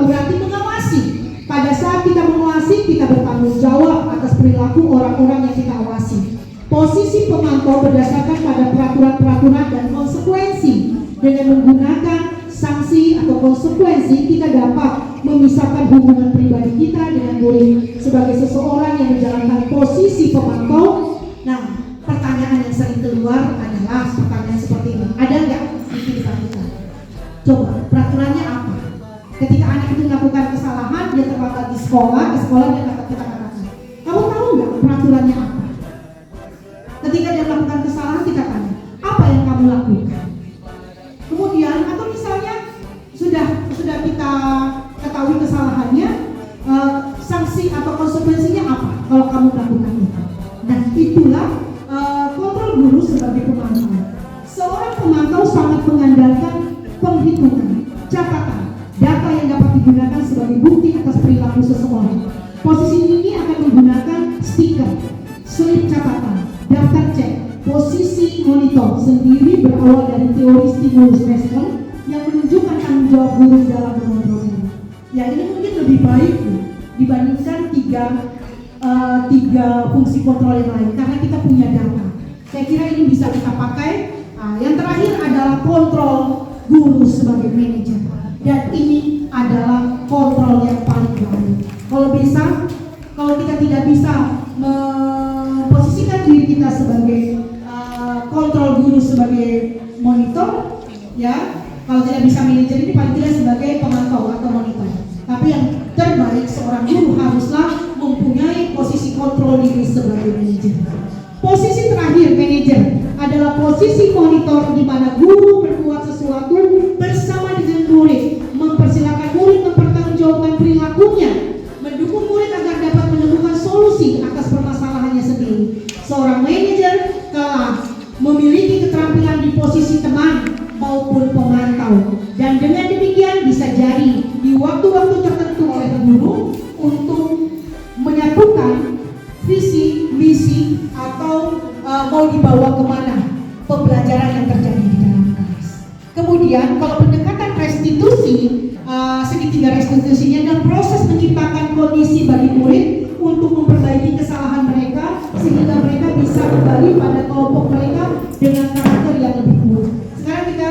berarti mengawasi. Pada saat kita mengawasi, kita bertanggung jawab atas perilaku orang-orang yang kita awasi. Posisi pemantau berdasarkan pada peraturan-peraturan dan konsekuensi. Dengan menggunakan sanksi atau konsekuensi, kita dapat memisahkan hubungan pribadi kita dengan murid sebagai seseorang yang menjalankan posisi pemantau. Nah, pertanyaan yang sering keluar adalah pertanyaan seperti ini. Ada nggak di kehidupan kita? Coba, peraturannya apa? Ketika anak itu melakukan kesalahan, dia terlambat di sekolah dia kata kita katakan, kamu tahu nggak peraturannya apa? Ketika dia melakukan kesalahan, kita tanya, apa yang kamu lakukan? Kemudian, atau misalnya sudah kita ketahui kesalahannya, sanksi atau konsekuensinya apa kalau kamu melakukan itu? Dan itulah kontrol guru sebagai pemantau. Seorang pemantau sangat mengandalkan penghitungan, catatan, data yang dapat digunakan sebagai bukti atas perilaku seseorang. Posisi ini akan menggunakan stiker, slip catatan, daftar cek, posisi monitor sendiri berawal dari teori stimulus respon yang menunjukkan tanggung jawab guru dalam mengontrol ini. Ya ini mungkin lebih baik dibandingkan tiga fungsi kontrol yang lain karena kita punya data. Saya kira ini bisa kita pakai. Yang terakhir adalah kontrol guru sebagai manajer, dan ini adalah kontrol yang paling baik. Kalau kita tidak bisa memposisikan diri kita sebagai kontrol guru sebagai monitor, ya kalau tidak bisa manajer ini paling tidak sebagai pemantau atau monitor. Tapi yang terbaik seorang guru haruslah mempunyai posisi kontrol diri sebagai manajer. Posisi terakhir manajer adalah posisi monitor di mana guru berbuat sesuatu bersama dengan murid keterampilan di posisi teman maupun pemantau. Dan dengan demikian bisa jadi di waktu-waktu tertentu oleh guru untuk menyatukan visi, misi, atau mau dibawa kemana pembelajaran yang terjadi di dalam kelas. Kemudian kalau pendekatan restitusi, segitiga restitusinya adalah proses menciptakan kondisi bagi murid untuk memperbaiki kesalahan mereka sehingga mereka bisa kembali pada kelompok mereka dengan karakter yang lebih kuat. Sekarang kita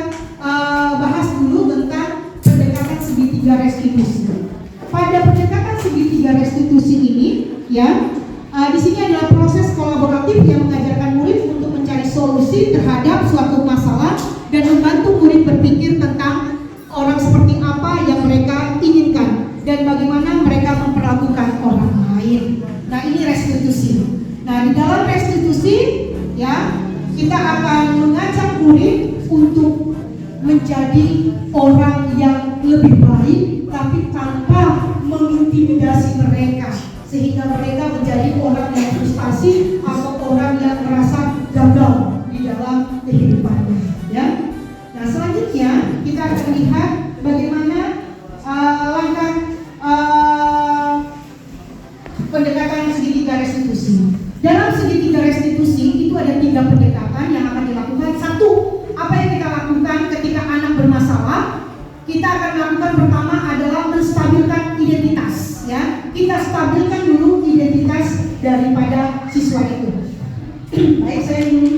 bahas dulu tentang pendekatan segitiga restitusi. Pada pendekatan segitiga restitusi ini, ya, di sini adalah proses kolaboratif yang mengajarkan murid untuk mencari solusi terhadap suatu masalah dan membantu murid berpikir tentang orang seperti apa yang mereka inginkan dan bagaimana mereka memperlakukan orang lain. Nah, ini restitusi. Nah, di dalam restitusi, ya, kita akan mengajak murid untuk menjadi orang yang lebih baik, tapi tanpa mengintimidasi mereka, sehingga mereka menjadi orang yang frustasi atau orang yang merasa gagal di dalam kehidupannya. Ya. Nah, selanjutnya kita akan lihat bagaimana langkah pendekatan segitiga restitusi. Dalam segitiga restitusi itu ada 3 pendekatan yang akan dilakukan. Satu, apa yang kita lakukan ketika anak bermasalah? Kita akan lakukan pertama adalah menstabilkan identitas. Ya, kita stabilkan dulu identitas daripada siswa itu. Baik, saya dulu.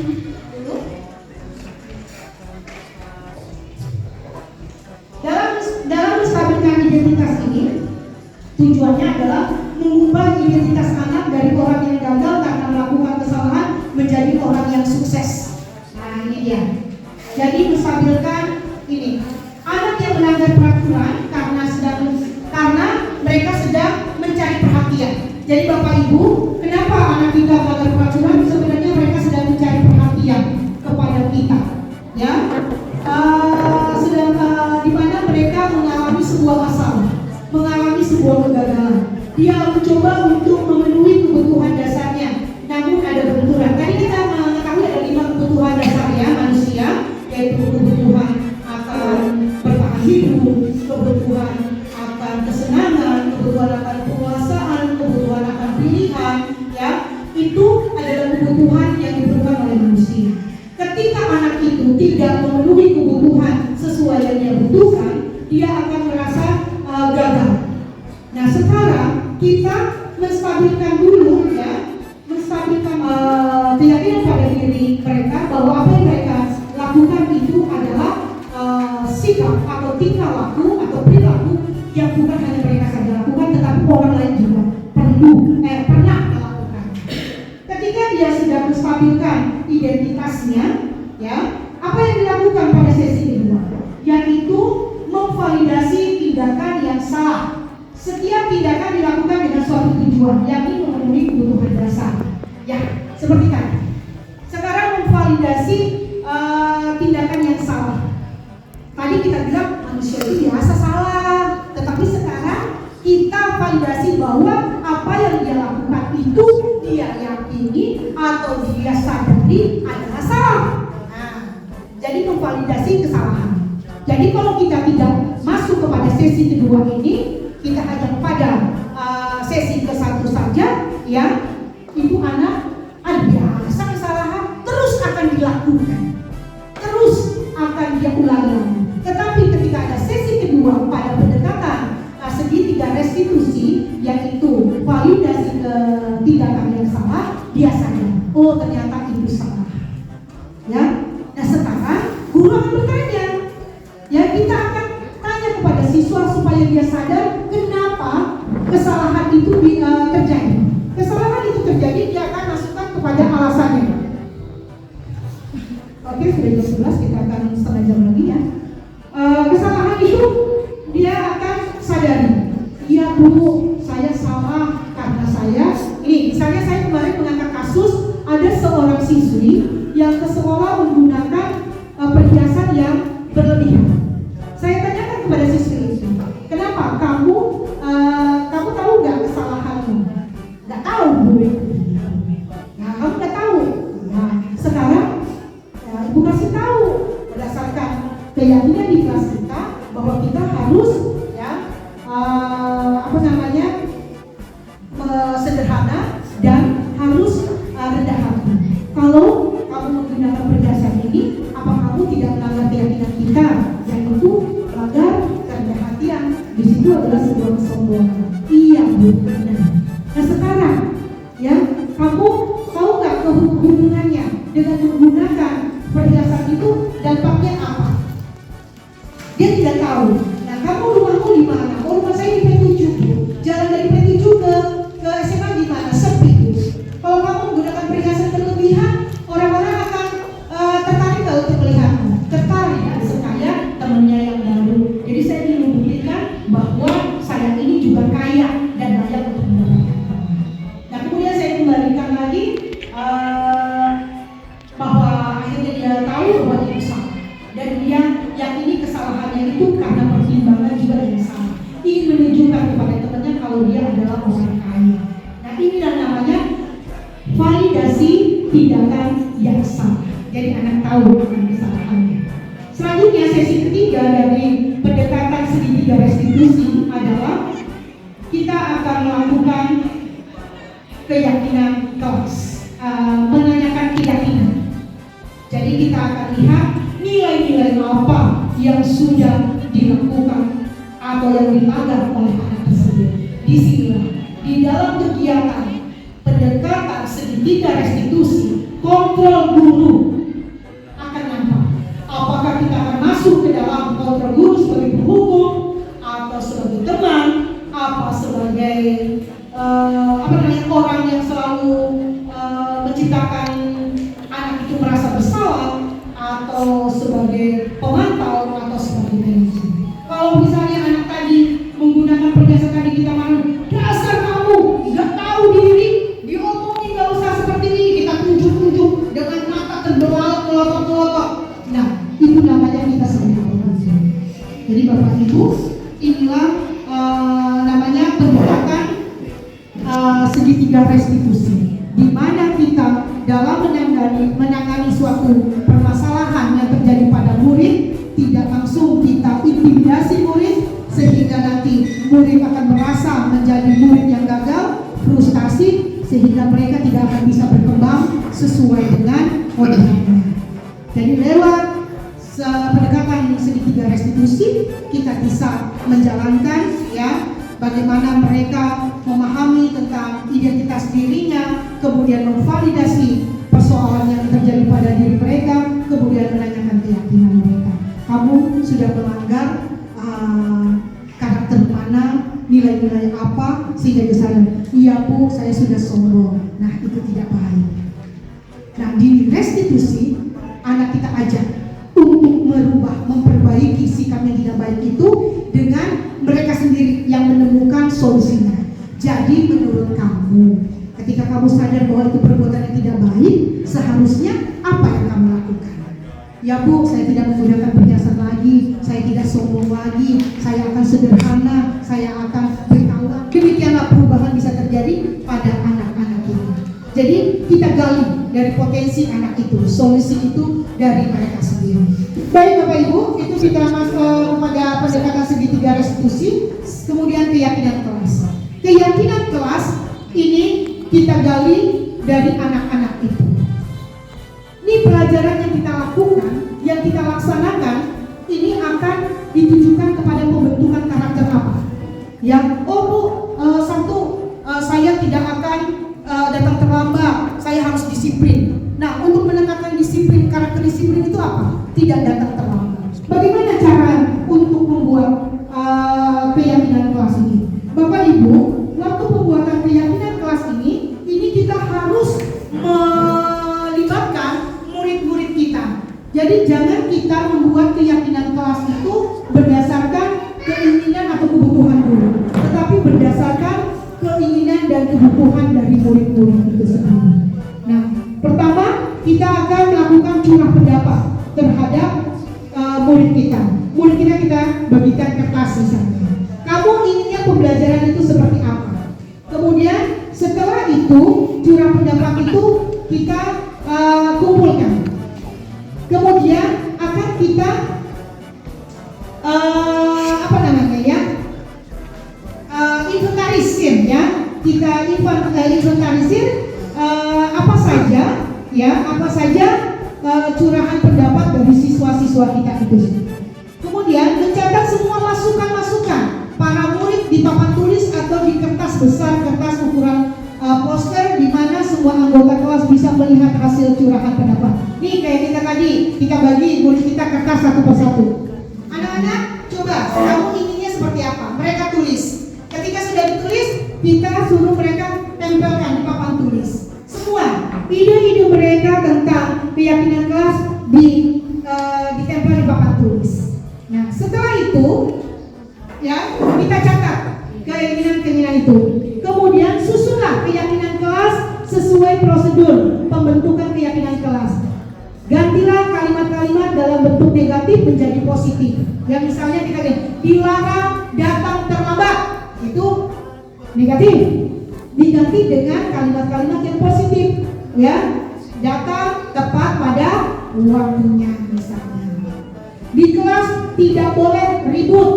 Dalam menstabilkan identitas ini, tujuannya adalah mengubah identitas anak dari orang yang gagal karena melakukan kesalahan menjadi orang yang sukses. Nah, ini dia. Jadi menstabilkan ini. Anak yang melanggar peraturan karena mereka sedang mencari perhatian. Jadi Bapak Ibu, kenapa anak kita melanggar peraturan? Sebenarnya mereka sedang mencari perhatian kepada kita. Ya, di mana mereka mengalami sebuah masalah, mengalami sebuah kegagalan. Dia mencoba untuk memenuhi kebutuhan dasarnya, namun ada benturan. Tadi kita mengetahui ada 5 kebutuhan dasarnya manusia, yaitu kebutuhan akan bertahan hidup, kebutuhan akan kesenangan, kebutuhan akan penguasaan, kebutuhan akan pilihan. Ya, itu adalah kebutuhan yang diperlukan oleh manusia. Ketika anak itu tidak memenuhi kebutuhan sesuai yang dia butuhkan, dia akan merasa gagal. Nah, sekarang kita menstabilkan dulu, ya, menstabilkan keyakinan pada diri mereka bahwa apa yang mereka lakukan itu adalah sikap atau tingkah laku atau perilaku yang bukan hanya mereka saja lakukan, tetapi orang lain juga pernah melakukan. Ketika dia sudah menstabilkan identitasnya, ya, apa yang dilakukan pada sesi kedua, yaitu memvalidasi tindakan yang salah. Setiap tindakan dilakukan dengan suatu tujuan, yakni memenuhi kebutuhan dasar. Ya, seperti tadi. Sekarang memvalidasi tindakan yang salah. Tadi kita bilang manusia itu biasa salah, tetapi sekarang kita validasi bahwa apa yang dia lakukan itu dia yakini atau dia sadari adalah salah. Nah, jadi memvalidasi kesalahan. Jadi kalau kita tidak masuk kepada sesi kedua ini, kita hanya pada sesi ke-1 saja, ya, ibu anak ada biasa kesalahan terus akan dilakukan, terus akan dia ulangi lagi. Tetapi ketika ada sesi kedua pada pendekatan segitiga restitusi, yaitu validasi ke tindakan yang salah, dia sadar, oh ternyata itu salah. Ya, nah sekarang guru akan bertanya, ya, kita akan tanya kepada siswa supaya dia sadar kenapa kesalahan itu terjadi. Kesalahan itu terjadi, dia akan masukkan kepada alasannya. Oke, sudah jam 11, kita akan setengah jam lagi, ya. Kesalahan itu dia akan sadari. Iya Bu, saya salah karena saya ini. Misalnya saya kemarin mengangkat kasus ada seorang siswi yang ke sekolah menggunakan perhiasan yang berlebihan. Saya tanyakan kepada siswi itu, kenapa kamu tahu nggak kesalahanmu? Nggak tahu Bu. Nah, kamu nggak tahu. Nah, sekarang ibu kasih kasih tahu berdasarkan keyakinan di kelas kita bahwa kita harus ya sederhana dan harus rendah hati. Kalau kamu menggunakan perhiasan ini, apa kamu tidak melanggar keyakinan kita yang itu melanggar kerendahan hatian? Di situ adalah sebuah kesombongan. Iya, Bu, benar. Nah sekarang, ya, kamu tahu nggak hubungannya dengan menggunakan perhiasan itu dampaknya apa? Dia tidak tahu. Nah, kamu rumahmu di mana? Oh, rumah saya di P7. Jalan dari P7 ke SMA di mana? Sepi. Kalau kamu menggunakan perhiasan berlebihan, orang-orang akan tertarik nggak untuk melihatmu? Tertarik, sekaya temannya yang baru. Jadi saya ingin membuktikan bahwa saya ini juga kaya dan layak untuk mendapatkan. Nah, kemudian saya kembalikan lagi bahwa akhirnya dia tahu bahwa dia salah dan dia yakini kesalahannya itu karena pertimbangan juga yang salah. Ingin menunjukkan kepada temannya kalau dia adalah orang kaya. Nah, inilah namanya validasi tindakan yang salah. Jadi anak tahu akan kesalahannya. Selanjutnya sesi ketiga dari pendekatan segitiga restitusi adalah kita akan melakukan keyakinan kelas, menanyakan keyakinan. Jadi kita akan lihat nilai-nilai apa yang sudah dilakukan atau yang dilanggar oleh anak tersebut. Disinilah di dalam kegiatan pendekatan segitiga restitusi, kontrol guru akan nampak. Apakah kita akan masuk ke dalam kontrol guru sebagai penghukum atau sebagai teman, apa sebagai orang yang selalu menciptakan anak itu merasa bersalah, atau sebagai pemantau, atau sebagai manajer. Kalau misalnya anak tadi menggunakan perhiasan tadi kita marah, dasar kamu nggak tahu diri, diomongin nggak usah seperti ini, kita tunjuk-tunjuk dengan mata terbelalak melotot-melotot. Nah, itu namanya kita sedang bekerja. Jadi Bapak Ibu, inilah namanya pendekatan segitiga restitusi, di mana kita dalam menangani suatu permasalahan yang terjadi pada murid, tidak langsung kita intimidasi murid sehingga nanti murid akan merasa menjadi murid yang gagal, frustasi, sehingga mereka tidak akan bisa berkembang sesuai dengan kodratnya. Jadi lewat pendekatan segitiga restitusi kita bisa menjalankan ya bagaimana mereka memahami tentang identitas dirinya, kemudian memvalidasi persoalan yang terjadi pada diri mereka, kemudian menanyakan keyakinan mereka. Kamu sudah melanggar karakter mana, nilai-nilai apa, sehingga dia sadar, iya Bu, saya sudah sombong. Nah, itu tidak baik. Nah, di restitusi anak kita ajak untuk merubah, memperbaiki sikap yang tidak baik itu dengan mereka sendiri yang menemukan solusinya. Jadi menurut kamu, ketika kamu sadar bahwa itu perbuatan yang tidak baik, seharusnya apa yang kamu lakukan? Ya Bu, saya tidak menggunakan perhiasan lagi, saya tidak sombong lagi, saya akan sederhana, saya akan bertanggung. Demikianlah perubahan bisa terjadi pada anak-anak ini. Jadi kita gali dari potensi anak itu, solusi itu dari mereka sendiri. Baik Bapak Ibu, itu kita masuk pada pendekatan segitiga restitusi, kemudian keyakinan kelas. Keyakinan kelas ini kita gali dari anak-anak itu. Ini pelajaran yang kita lakukan, yang kita laksanakan, ini akan ditujukan kepada pembentukan karakter apa? Yang saya tidak akan datang terlambat, saya harus disiplin. Nah, untuk menekankan disiplin, karakter disiplin itu apa? Tidak datang terlambat. Bagaimana cara untuk membuat keyakinan kelas ini? Bapak Ibu, waktu pembuatan keyakinan kelas ini kita harus melibatkan murid-murid kita. Jadi jangan kita membuat keyakinan kelas itu berdasarkan keinginan atau kebutuhan guru, tetapi berdasarkan keinginan dan kebutuhan dari murid-murid itu sendiri. Nah, pertama kita akan melakukan curah pendapat terhadap murid kita. Murid kita bagikan kertas misalnya. Kamu inginnya pembelajaran itu seperti apa? Kemudian setelah itu curah pendapat itu kita kumpulkan. Kemudian akan kita inventarisir ya. Kita inventarisir apa saja curahan pendapat dari siswa-siswa kita itu. Kemudian mencatat semua masukan-masukan para murid di papan tulis atau di kertas besar, kertas ukuran poster, di mana semua anggota kelas bisa melihat hasil curahan pendapat. Nih kayak kita tadi, kita bagi murid kita kertas satu persatu. Anak-anak, coba kamu inginnya seperti apa? Mereka tulis. Ketika sudah ditulis, kita suruh mereka tempelkan di papan tulis. Semua ide-ide mereka tentang keyakinan kelas ditempel di papan tulis. Nah, setelah itu ya kita catat keinginan itu. Kemudian susunlah keyakinan kelas sesuai prosedur pembentukan keyakinan kelas. Gantilah kalimat-kalimat dalam bentuk negatif menjadi positif. Ya misalnya kita dilarang datang terlambat, itu negatif. Diganti dengan kalimat-kalimat yang positif, ya. Datang tepat pada waktunya misalnya. Di kelas tidak boleh ribut.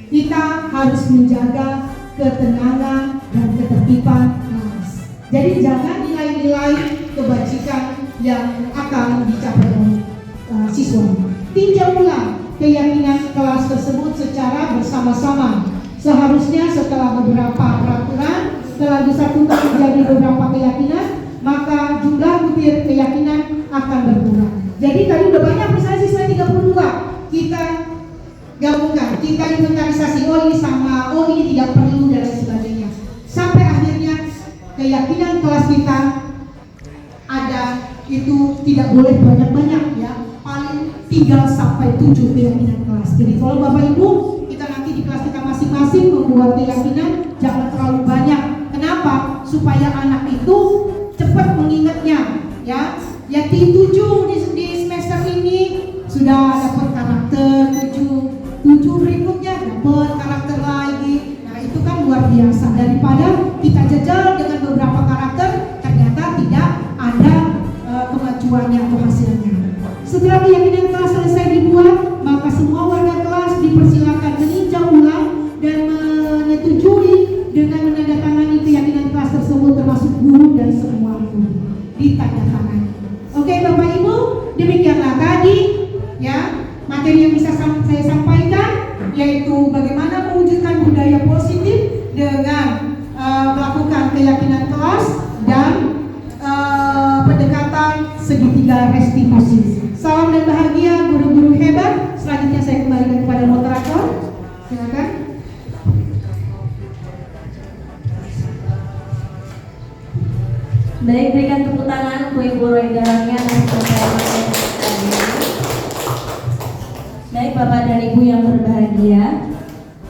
Kita harus menjaga ketenangan dan ketertiban kelas. Jadi jangan nilai-nilai kebajikan yang akan dicapai oleh siswa. Tinjau ulang keyakinan kelas tersebut secara bersama-sama. Seharusnya setelah beberapa peraturan telah disatukan menjadi beberapa keyakinan, maka jumlah butir keyakinan akan berkurang. Jadi tadi udah banyak, misalnya siswa 32, kita gabungkan, kita inventarisasi, oh ini sama, oh ini tidak perlu dan lain sebagainya. Sampai akhirnya keyakinan kelas kita ada itu tidak boleh banyak-banyak ya, paling 3 sampai 7 keyakinan kelas. Jadi kalau Bapak Ibu kita nanti di kelas kita masing-masing membuat keyakinan jangan terlalu banyak. Kenapa? Supaya anak itu cepat mengingatnya ya. Ya di 7 di semester ini sudah dapat karakter 7 berikutnya dapat karakter lagi. Nah itu kan luar biasa, daripada kita jajal dengan beberapa karakter ternyata tidak ada kemajuannya atau hasilnya. Setelah keyakinan kelas selesai dibuat, maka semua warga kelas dipersilakan meninjau ulang dan menyetujui dengan menandatangani keyakinan kelas tersebut, termasuk guru dan semua guru ditandatangani. Oke Bapak Ibu, demikianlah tadi ya materi yang bisa saya sampaikan, yaitu bagaimana mewujudkan budaya positif dengan melakukan keyakinan kelas dan pendekatan segitiga restitusi. Salam dan bahagia guru-guru hebat. Selanjutnya saya kembalikan kepada moderator. Silakan. Baik, berikan tepuk tangan untuk Ibu Roidalannya dan baik Bapak dan Ibu yang berbahagia.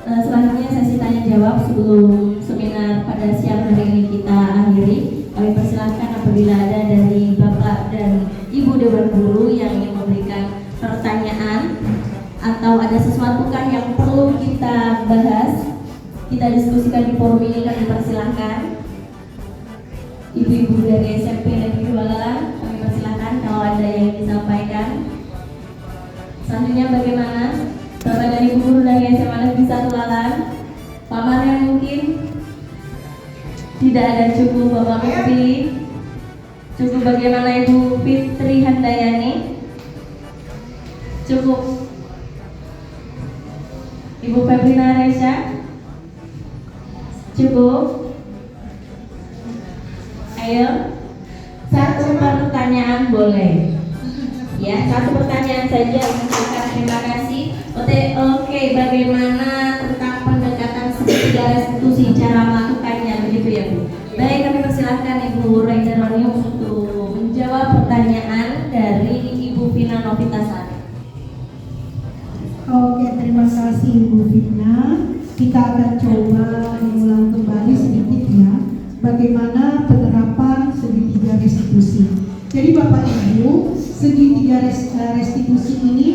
Selanjutnya sesi tanya jawab sebelum seminar pada siang hari ini kita akhiri. Kami persilahkan apabila ada dari Bapak dan Ibu Dewan Guru yang ingin memberikan pertanyaan atau ada sesuatu kan yang perlu kita bahas, kita diskusikan di forum ini, kami persilahkan. Ibu-ibu dari SMP dan Walalan, kami persilahkan kalau ada yang disampaikan. Selanjutnya bagaimana Bapak dan Ibu guru dari SMA Negeri 1 Lalan? Pak Marian mungkin tidak ada. Cukup Bapak Mufti. Cukup bagaimana Ibu Fitri Handayani? Cukup Ibu Febrina Resya? Cukup. Ayo, satu pertanyaan boleh. Ya, satu pertanyaan saja. Terima kasih. Oke, bagaimana tentang pendekatan segitiga restitusi, cara melakukannya, begitu ya Bu? Baik, kami persilahkan Ibu Raidaroni untuk menjawab pertanyaan dari Ibu Vina Novitasari. Oke, terima kasih Ibu Vina. Kita akan coba mengulang kembali sedikit ya, bagaimana penerapan segitiga restitusi. Jadi Bapak Ibu, segitiga restitusi ini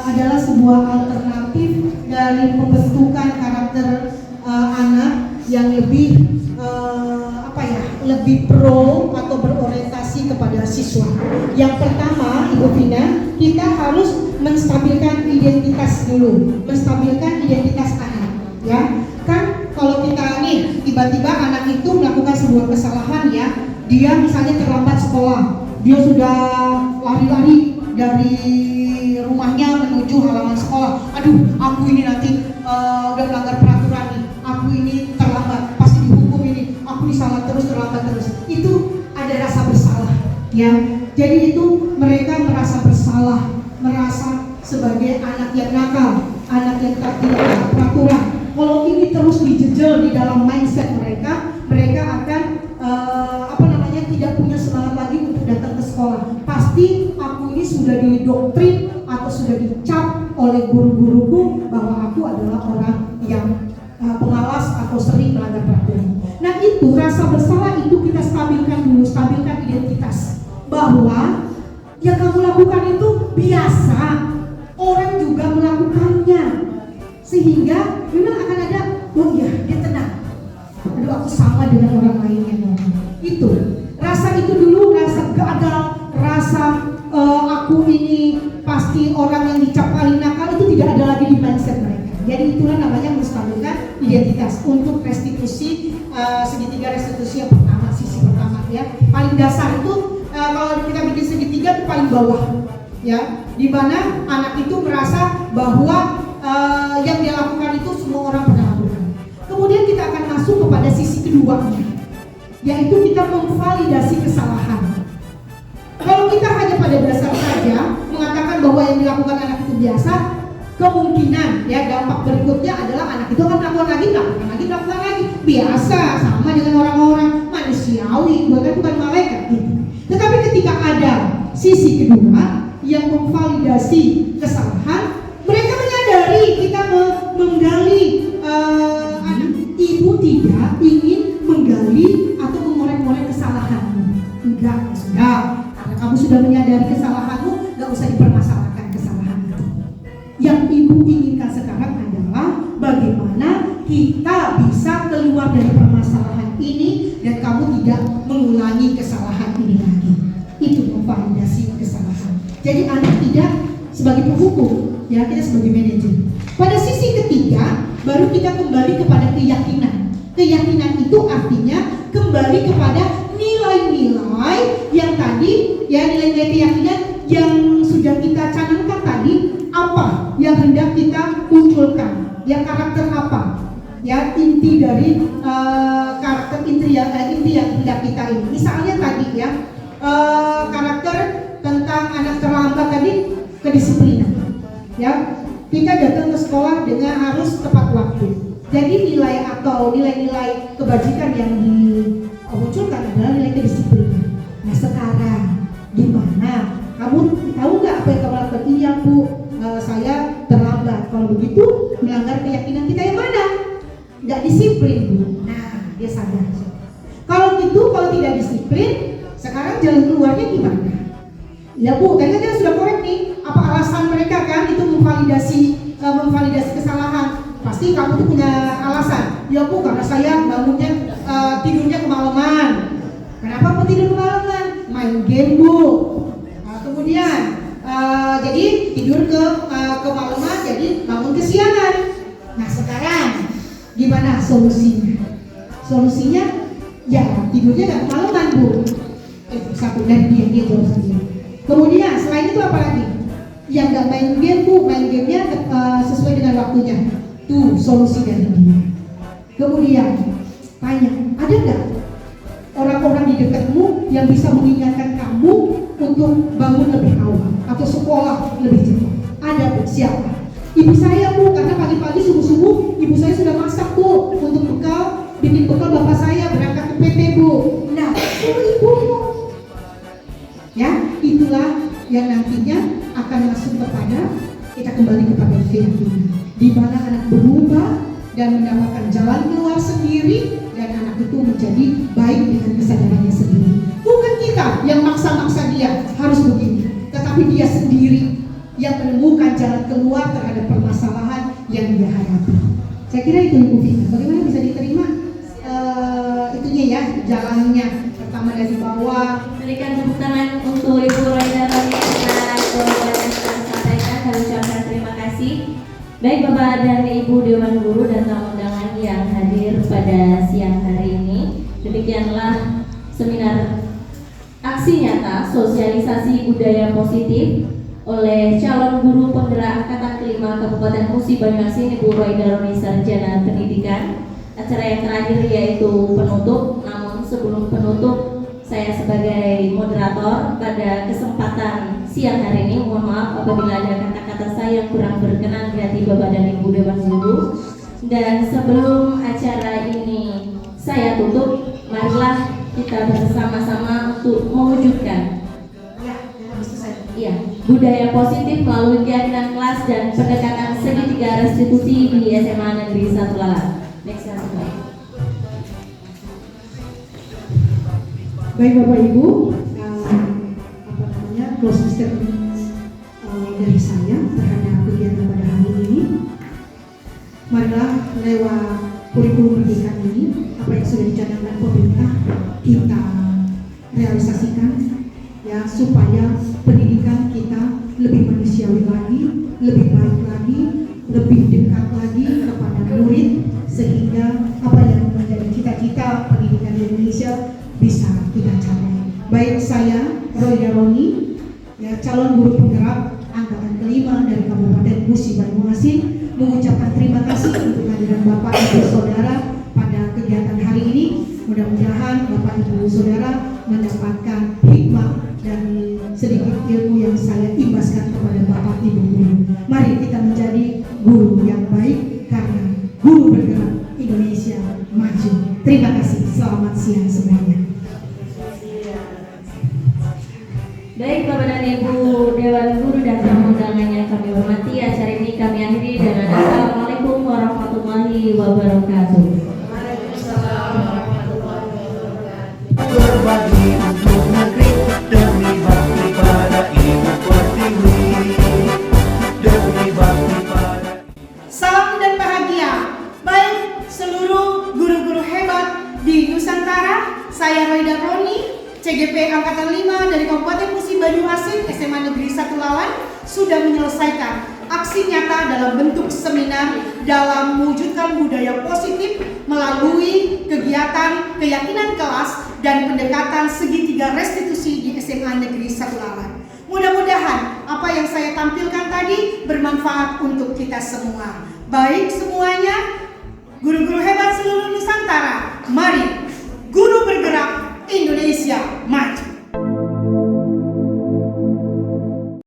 adalah sebuah alternatif dari pembentukan karakter anak yang lebih lebih pro atau berorientasi kepada siswa. Yang pertama, Ibu Vina, kita harus menstabilkan identitas dulu, menstabilkan identitas anak, ya. Kan kalau kita nih tiba-tiba anak itu melakukan sebuah kesalahan, ya, dia misalnya terlambat sekolah, dia sudah lari-lari dari rumahnya menuju halaman sekolah. Aduh, aku ini nanti udah melanggar peraturan nih, aku ini terlambat, pasti dihukum ini, aku ini salah terus, terlambat terus. Itu ada rasa bersalah, ya. Jadi itu mereka merasa bersalah, merasa sebagai anak yang nakal, anak yang tak taat peraturan. Kalau ini terus dijejel di dalam mindset mereka, mereka akan tidak punya semangat lagi untuk datang ke sekolah. Pasti aku ini sudah didoktrin atau sudah dicap oleh guru-guruku bahwa aku adalah orang yang pemalas atau sering melanggar peraturan. Nah, itu rasa bersalah itu kita stabilkan dulu, stabilkan identitas bahwa yang kamu lakukan itu biasa, orang juga melakukannya, sehingga memang akan ada, oh iya, dia tenang, aduh aku sama dengan orang lain yang ngomong. Itu rasa itu dulu, rasa gagal, rasa aku ini pasti orang yang dicap paling nakal, itu tidak ada lagi di mindset mereka. Jadi itulah namanya menstabilkan identitas untuk restitusi, segitiga restitusi yang pertama, sisi pertama, ya. Paling dasar itu kalau kita bikin segitiga itu paling bawah, ya, di mana anak itu merasa bahwa yang dia lakukan itu semua orang pernah lakukan. Kemudian kita akan masuk kepada sisi keduanya, yaitu kita memvalidasi kesalahan. Kalau kita hanya pada dasar saja mengatakan bahwa yang dilakukan anak itu biasa, kemungkinan, ya, dampak berikutnya adalah anak itu akan melakukan lagi, biasa, sama dengan orang-orang, manusiawi, bukan malaikat gitu. Tetapi ketika ada sisi kedua yang memvalidasi kesalahan, mereka menyadari kita menggali, ibu tidak ingin menggali atau mengorek-ngorek kesalahanmu. Enggak, sudah. Karena kamu sudah menyadari kesalahanmu, enggak usah dipermasalahkan kesalahan itu. Yang ibu inginkan sekarang adalah bagaimana kita bisa keluar dari permasalahan ini dan kamu tidak mengulangi kesalahan ini lagi. Itu memvalidasi kesalahan. Jadi anak tidak sebagai penghukum, ya, kita sebagai manajer. Pada sisi ketiga, baru kita kembali kepada keyakinan. Keyakinan itu artinya kembali kepada nilai-nilai yang tadi, ya, nilai-nilai keyakinan yang sudah kita canangkan tadi, apa yang hendak kita munculkan, ya, karakter apa, ya, inti dari karakter inti yang hendak kita ini. Misalnya tadi, ya, karakter tentang anak terlambat tadi, kedisiplinan, ya, kita datang ke sekolah dengan harus tepat waktu. Jadi nilai atau nilai-nilai kebajikan yang dimunculkan adalah nilai kedisiplinan. Nah, sekarang gimana? Kamu tahu nggak apa yang kamu lakukan? Iya, Bu, saya terlambat. Kalau begitu melanggar keyakinan kita yang mana? Nggak disiplin, Bu. Nah, dia sadar. Kalau gitu, kalau tidak disiplin, sekarang jalan keluarnya gimana? Ya, Bu, tadi kan sudah korek nih. Apa alasan mereka kan itu memvalidasi kesalahan? Pasti kamu tuh punya alasan. Ya, Bu, karena saya bangunnya tidurnya kemalaman. Kenapa Bu tidur kemalaman? Main game, Bu. Kemudian jadi tidur kemalaman, jadi bangun kesiangan. Nah, sekarang gimana solusinya? Solusinya ya tidurnya nggak kemalaman, Bu. Satu dan dia jawab sendiri. Kemudian selain itu apa lagi? Yang nggak main game, Bu, main gamenya sesuai dengan waktunya. Tuh solusi dari dia. Kemudian tanya, ada nggak orang-orang di dekatmu yang bisa mengingatkan kamu untuk bangun lebih awal atau sekolah lebih cepat? Ada, Bu. Siapa? Ibu saya, Bu, karena pagi-pagi subuh-subuh ibu saya sudah masak, Bu, untuk bikin bekal bapak saya berangkat ke PT, Bu. Nah, suruh ibu. Ya, itulah yang nantinya akan masuk kepada, kita kembali kepada keyakinan, di mana anak berubah dan mendapatkan jalan keluar sendiri, dan anak itu menjadi baik dengan kesadarannya sendiri. Bukan kita yang maksa-maksa dia harus begini, tetapi dia sendiri yang menemukan jalan keluar terhadap permasalahan yang dia hadapi. Saya kira itu, Ibu Vina. Bagaimana bisa diterima itunya, ya, jalannya pertama dari bawah, berikan tepuk tangan untuk Ibu Roida Roni karena jawaban yang telah disampaikan. Kami ucapkan terima kasih. Baik Bapak dan Ibu Dewan Guru dan tamu undangan yang hadir pada siang hari ini, demikianlah seminar aksi nyata sosialisasi budaya positif oleh calon guru penggerak angkatan kelima Kabupaten Musi Banyuasin Ibu Roida Roni Sarjana Pendidikan. Acara yang terakhir yaitu penutup, namun sebelum penutup saya sebagai moderator pada kesempatan siang hari ini mohon maaf apabila ada kata-kata saya yang kurang berkenan di hati Bapak dan Ibu Dewan Guru. Dan sebelum acara ini saya tutup, marilah kita bersama-sama untuk mewujudkan budaya positif melalui keyakinan kelas dan pendekatan segitiga restitusi di SMA Negeri 1 Lalat. Next slide. Baik Bapak Ibu, closing statement dari saya terhadap kegiatan pada hari ini. Marilah lewat kurikulum pendidikan ini, apa yang sudah dicanangkan pemerintah kita realisasikan, ya, supaya pendidikan kita lebih manusiawi lagi, lebih baik lagi, lebih dekat lagi kepada murid, sehingga apa yang menjadi cita-cita pendidikan di Indonesia bisa kita capai. Baik saya Roida Roni, ya, calon guru penggerak angkatan kelima dari Kabupaten Musi Banyuasin, mengucapkan terima kasih untuk kehadiran Bapak Ibu Saudara pada kegiatan hari ini. Mudah-mudahan Bapak Ibu Saudara mendapatkan hikmah dari sedikit ilmu yang saya imbaskan kepada Bapak Ibu guru. Mari kita menjadi guru yang baik karena guru bergerak Indonesia maju. Terima kasih. Selamat siang semuanya. Baik Bapak dan Ibu Dewan Guru dan tamu undangan yang kami hormati, acara ini kami akhiri dengan Assalamualaikum warahmatullahi wabarakatuh. Berbagi untuk negeri demi bakti pada Ibu Pertiwi, demi bakti pada. Salam dan bahagia. Baik seluruh guru-guru hebat di Nusantara, saya Roida Roni, CGP Angkatan 5 dari Kabupaten Musi Banyuasin SMA Negeri 1 Lawan sudah menyelesaikan aksi nyata dalam bentuk seminar dalam mewujudkan budaya positif melalui kegiatan keyakinan kelas dan pendekatan segitiga restitusi di SMA Negeri 1 Lawan. Mudah-mudahan apa yang saya tampilkan tadi bermanfaat untuk kita semua. Baik semuanya, guru-guru hebat seluruh Nusantara, mari guru bergerak Indonesia maju.